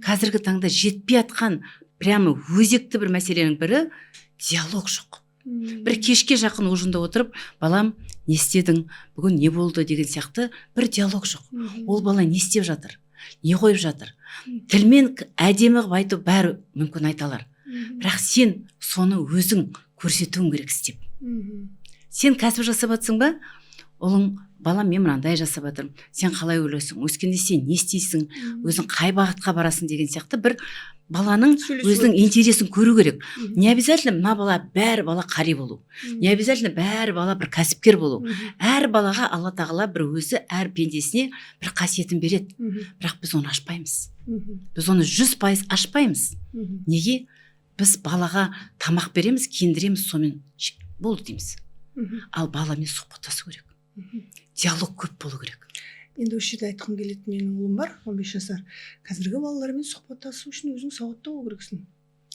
Қазіргі таңда жетпей атқан прямо өзекті бір мәселенің бірі диалог жоқ. Бір кешке жақын ужинда отырып, балам, не істедің, бүгін не болды деген сияқты бір диалог жоқ. Ол бала не істеп жатыр, не қойып жатыр. Тілмен әдемі қылып айту бәрі мүмкін айталар. Бірақ сен соны өзің көрсетуің керек істеп. Сен кәсіп жасап жатсың ба? Ұлың, балам, мен мынандай жасап жатырмын. Сен қалай ойлайсың? Өскенде сен не істейсің? Өзің қай бағытқа барасың деген сияқты бір баланың өзінің интересін көру керек. Не обязательно мына бала бәрі бала қари болу. Не обязательно бәрі бала бір кәсіпкер болу. Әр балаға Алла тағала бір өзі әр пендесіне бір қасиетін береді. Бірақ біз оны ашпаймыз. Біз оны 100% ашпаймыз. Неге? Біз балаға тамақ береміз, киіндіреміз, сонымен болды дейміз. Ал баламен сұхбаттасу керек. Диалог көп болу керек. Енді осы жерде айтқым келетін менің ұлым бар, 15 жасар. Қазіргі балалармен сұхбаттасу үшін өзің сауатты болу керексің.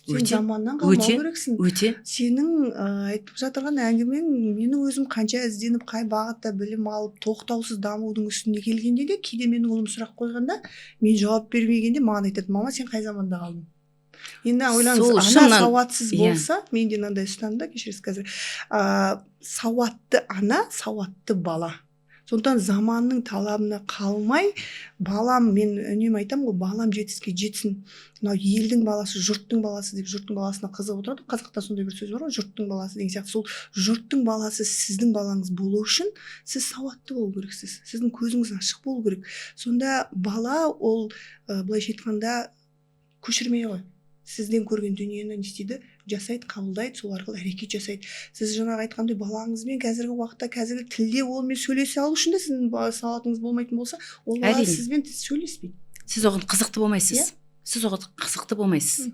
Сен заманнан қалмау керексің. Сенің айтып жатырған әңгімең, менің өзім қанша ізденіп, қай бағытта білім алып, тоқтаусыз дамудың үстінде келгенде де, кейде менің ұлым сұрақ қойғанда, мен жауап бермегенде маған айтады, мама, сен қай заманда қалдың? Енді ойлаңыз, ана сауатсыз болса, менде мынандай ұстанымда, кешіріңіз қазір, сауатты ана, сауатты бала. Сондықтан заманның талабына қалмай, балам, мен үнемі айтам ғой, балам жетістікке жетсін. Мынау елдің баласы, жұрттың баласы деп, жұрттың баласына қызығып отырады. Қазақта сондай бір сөз бар ғой, жұрттың баласы деген сияқты. Сол жұрттың баласы сіздің балаңыз болу үшін сіз сауатты болу керексіз. Сіздің көзіңіз ашық болу керек. Сонда бала ол былайша айтқанда көшірмей ғой. Сізден көрген дүниені не істейді, жасайды, қабылдайды, сол арқылы әрекет жасайды. Сіз жаңағы айтқандай балаңызбен қазіргі уақытта қазіргі тілде онымен сөйлесе алу үшін де сіздің сауатыңыз болмайтын болса, ол бала сізбен сөйлеспейді. Сіз оған қызықты болмайсыз. сіз оған қызықты болмайсыз.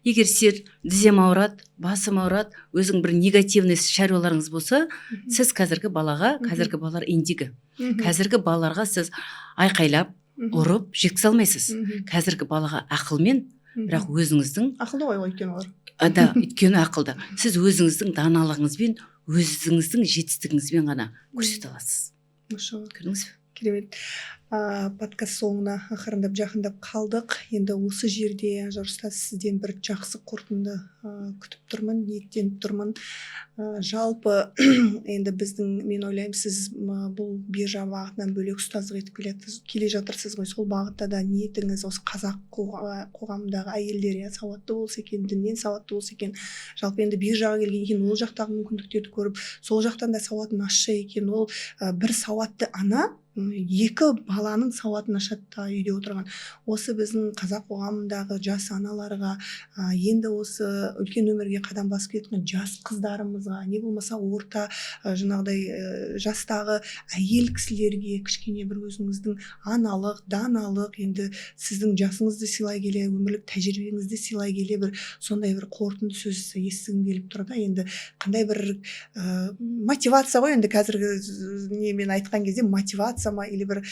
Егер сіз тізем ауырады, басым ауырады, өзің бір негативный шаруаларыңыз болса, сіз қазіргі балаға, қазіргі балалар индиго. Қазіргі балаларға сіз айқайлап, ұрып жеткізе алмайсыз. Қазіргі балаға ақылмен, бірақ өзіңіздің ақылды ғой өйткені олар. Да, өйткені ақылды. Сіз өзіңіздің даналығыңызбен, өзіңіздің жетістігіңізбен ғана көрсете аласыз. Көрдіңіз бе? Керемет. Подкаст соңына ақырындап жақындап қалдық. Енді осы жерде Жарыстас сізден бір жақсы қорытынды күтіп тұрмын, ниеттеніп тұрмын. Жалпы енді мен ойлаймын, сіз бұл биржа бағытынан бөлек ұстаздық етіп келе жатырсыз ғой. Сол бағытта да ниетіңіз осы қазақ қоғамындағы әйелдер сауатты болса екен, діннен сауатты болса екен. Жалпы енді биржаға келген екен, ол жақтағы мүмкіндіктерді көріп, сол жақтан да сауатын ашса екен. Ол бір сауатты ана екі баланың сауатын ашады үйде отырған. Осы біздің қазақ қоғамындағы жас аналарға, енді осы үлкен өмірге қадам басып кеткен жас қыздарымызға, не болмаса орта жаңағыдай жастағы әйел кісілерге кішкене бір өзіңіздің аналық, даналық, енді сіздің жасыңызды сыйлай келе, өмірлік тәжірибеңізді сыйлай келе бір сондай бір қорытынды сөз естігім келіп тұр да. Енді қандай бір мотивация ғой, енді қазіргі немен айтқан кезде мотивация ма, или бір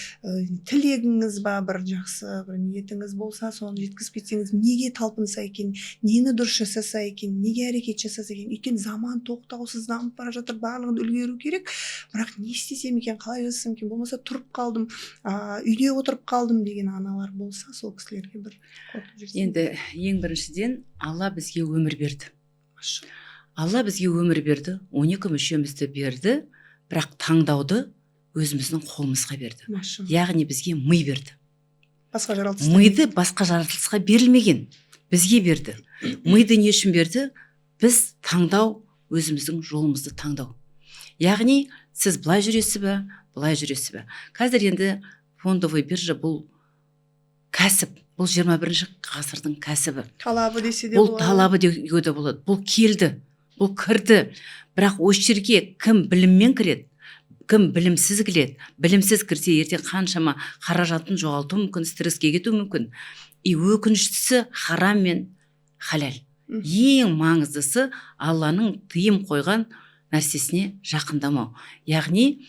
тілегіңіз ба, бір жақсы бір ниетіңіз болса, соны жеткізіп кетсеңіз, неге талпынса екен, нені дұрыс жасаса екен, неге әрекет жасаса екен. Өйткені заман тоқтаусыз дамып бара жатыр, барлығын үлгеру керек. Бірақ не істесем екен, қалай жасасам екен, болмаса тұрып қалдым, үйде отырып қалдым деген аналар болса, сол кісілерге бір қорытып жіберсеңіз. Енді ең біріншіден Алла бізге өмір берді. Алла бізге өмір берді, 12 мүшемізді берді, бірақ таңдауды өзіміздің қолымызға берді. Яғни бізге ми берді. Басқа жаратылысқа. Миды басқа жаратылысқа берілмеген, бізге берді. Миды не үшін берді? Біз таңдау, өзіміздің жолымызды таңдау. Яғни сіз былай жүресіз бе, былай жүресіз бе. Қазір енді фондовый биржа бұл кәсіп, бұл 21 ғасырдың кәсібі. Талабы десе де болады. Бұл талабы деуге де болады. Бұл келді, бұл кірді. Бірақ осы жерге кім біліммен кіреді, кім білімсіз келеді. Білімсіз кірсе ертең қаншама қаражатын жоғалту мүмкін, стресске кету мүмкін. Өкініштісі харам мен халал. Ең маңыздысы Алланың тыйым қойған нәрсесіне жақындамау. Яғни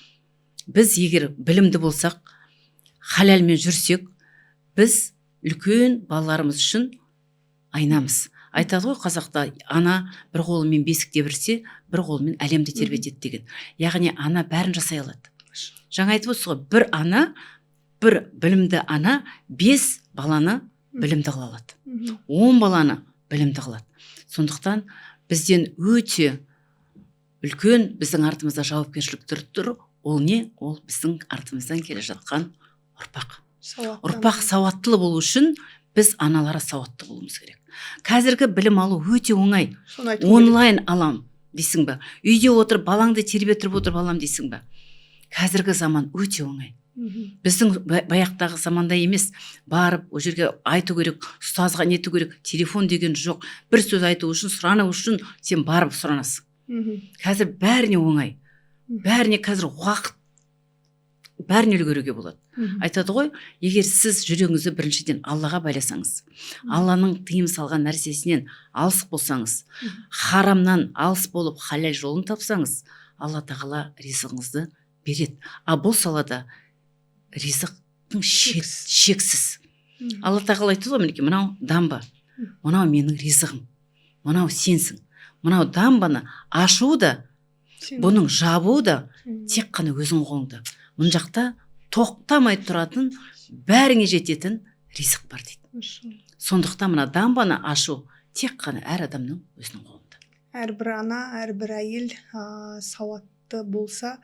біз егер білімді болсақ, халалмен жүрсек, біз үлкен балаларымыз үшін айнамыз. Айтады ғой қазақта, ана бір қолымен бесікте бірсе, бір қолымен әлемді тербетеді деген. Яғни ана бәрін жасай алады. Жаңа айтып отырсыз ғой, бір ана, бір білімді ана 5 баланы білімді қыла алады. 10 баланы білімді қылады. Сондықтан бізден өте үлкен біздің артымызда жауапкершілік тұр. Ол не? Ол біздің артымыздан келе жатқан ұрпақ. Ұрпақ сауаттылы болу үшін біз аналары сауатты болуымыз керек. Қазіргі білім алу өте оңай. Онлайн алам дейсің бе? Үйде отырып балаңды тербетіп отырып алам дейсің бе? Қазіргі заман өте оңай. Біздің баяқтағы заманда емес, барып о жерге айту керек, ұстазға нету керек, телефон деген жоқ. Бір сөз айту үшін, сұрану үшін сен барып сұранасың. Қазір бәріне оңай. Бәріне қазір уақыт, бәріне үлгеруге болады. Айтады ғой, егер сіз жүрегіңізді біріншіден Аллаға байласаңыз, Алланың тыйым салған нәрсесінен алыс болсаңыз, харамнан алыс болып халал жолын тапсаңыз, Алла тағала ризығыңызды береді. Бұл салада ризықтың шексіз. Алла тағала айтады ғой, мінекей, мынау дамба, мынау менің ризығым, мынау сенсің. Мынау дамбаны ашу да, бұның жабуы да тек қана өзің қолыңда. Мұн жақта тоқтамай тұратын, бәріңе жететін ризық бар дейді. Сондықтан мына дамбаны ашу тек қана әр адамның өзінің қолында. Әрбір ана, әрбір әйел сауатты болса,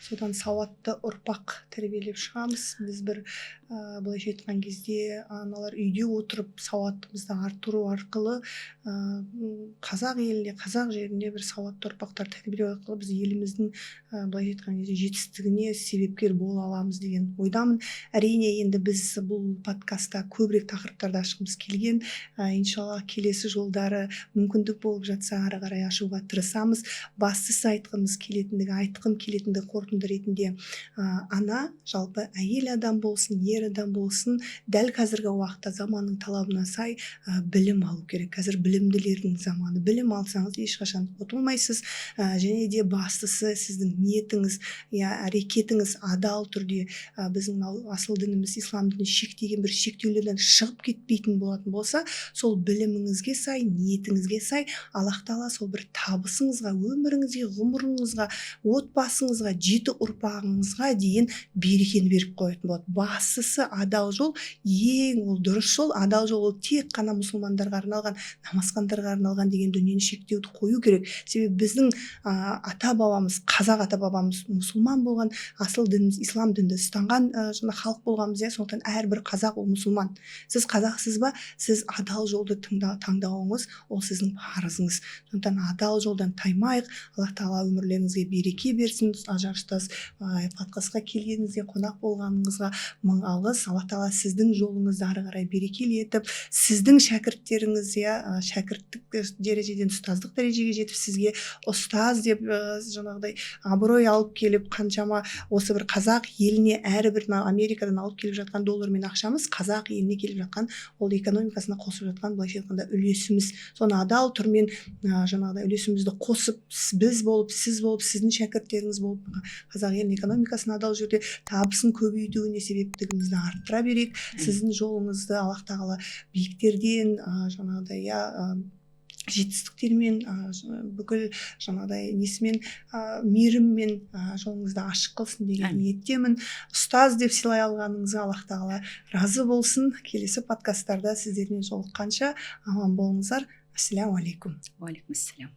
содан сауатты ұрпақ тәрбиелеп шығамыз. Біз бір былайша айтқан кезде аналар үйде отырып сауаттымызды арттыру арқылы қазақ елінде, қазақ жерінде бір сауатты ұрпақтар тәрбиелеу арқылы біз еліміздің былайша айтқан кезде жетістігіне себепкер бола аламыз деген ойдамын. Әрине енді біз бұл подкастта көбірек тақырыптарды ашқымыз келген. Иншалла келесі жолдары мүмкіндік болып жатса ары қарай ашуға тырысамыз. Бастысы айтқым келетіндігі қорытынды қорытынды ретінде ана жалпы әйел адам болсын, ер адам болсын, дәл қазіргі уақытта заманның талабына сай білім алу керек. Қазір білімділердің заманы. Білім алсаңыз ешқашан ұтылмайсыз. Және де бастысы сіздің ниетіңіз, әрекетіңіз адал түрде біздің асыл дініміз ислам діні шектеген бір шектеулерден шығып кетпейтін болатын болса, сол біліміңізге сай, ниетіңізге сай Аллах Тағала сол бір табысыңызға, өміріңізге, ғұмырыңызға, отбасыңызға, жеті ұрпағыңызға дейін берекені беріп қоятын болады. Бастысы адал жол, ең ол дұрыс жол. Адал жол ол тек қана мұсылмандарға арналған, намазхандарға арналған деген дүниені шектеуді қою керек. Себебі біздің ата-бабамыз, қазақ ата-бабамыз мұсылман болған, асыл дініміз ислам дінді ұстанған халық болғанбыз. Сондықтан әрбір қазақ ол мұсылман. Сіз қазақсыз ба? Сіз адал жолды таңдауыңыз ол сіздің парызыңыз. Сондықтан адал жолдан таймайық. Аллах Тағала өмірлеріңізге береке берсін. Ажарыстас подкастқа келгеніңізге, қонақ болғаныңызға мың алғыс. Аллах Тағала сіздің жолыңызды ары қарай берекелі етіп, сіздің шәкірттеріңіз шәкірттік дәрежеден ұстаздық дәрежеге жетіп, сізге ұстаз деп жаңағыдай абырой алып келіп, қаншама осы бір қазақ еліне әрбір Америкадан алып келіп жатқан доллар мен ақшамыз қазақ еліне келіп жатқан, ол экономикасына қосып жатқан былайша айтқанда үлесіміз. Соны адал түрмен жаңағыдай үлесімізді қосып, біз болып, сіз болып, сіздің шәкірттеріңіз болып, қазақ елінің экономикасын адал жүрде табысын көбейтуіне себептігімізді арттыра берейік. Сіздің жолыңызды Аллах Тағала биіктерден жаңағыдай жетістіктермен, бүкіл жаңағыдай несімен, мейіріммен жолыңызды ашық қылсын деген ниеттемін. Ұстаз деп сыйлай алғаныңызға Аллах Тағала разы болсын. Келесі подкасттарда сіздермен жолыққанша аман болыңыздар. Ассаляму алейкум. Уалейкум ассалям.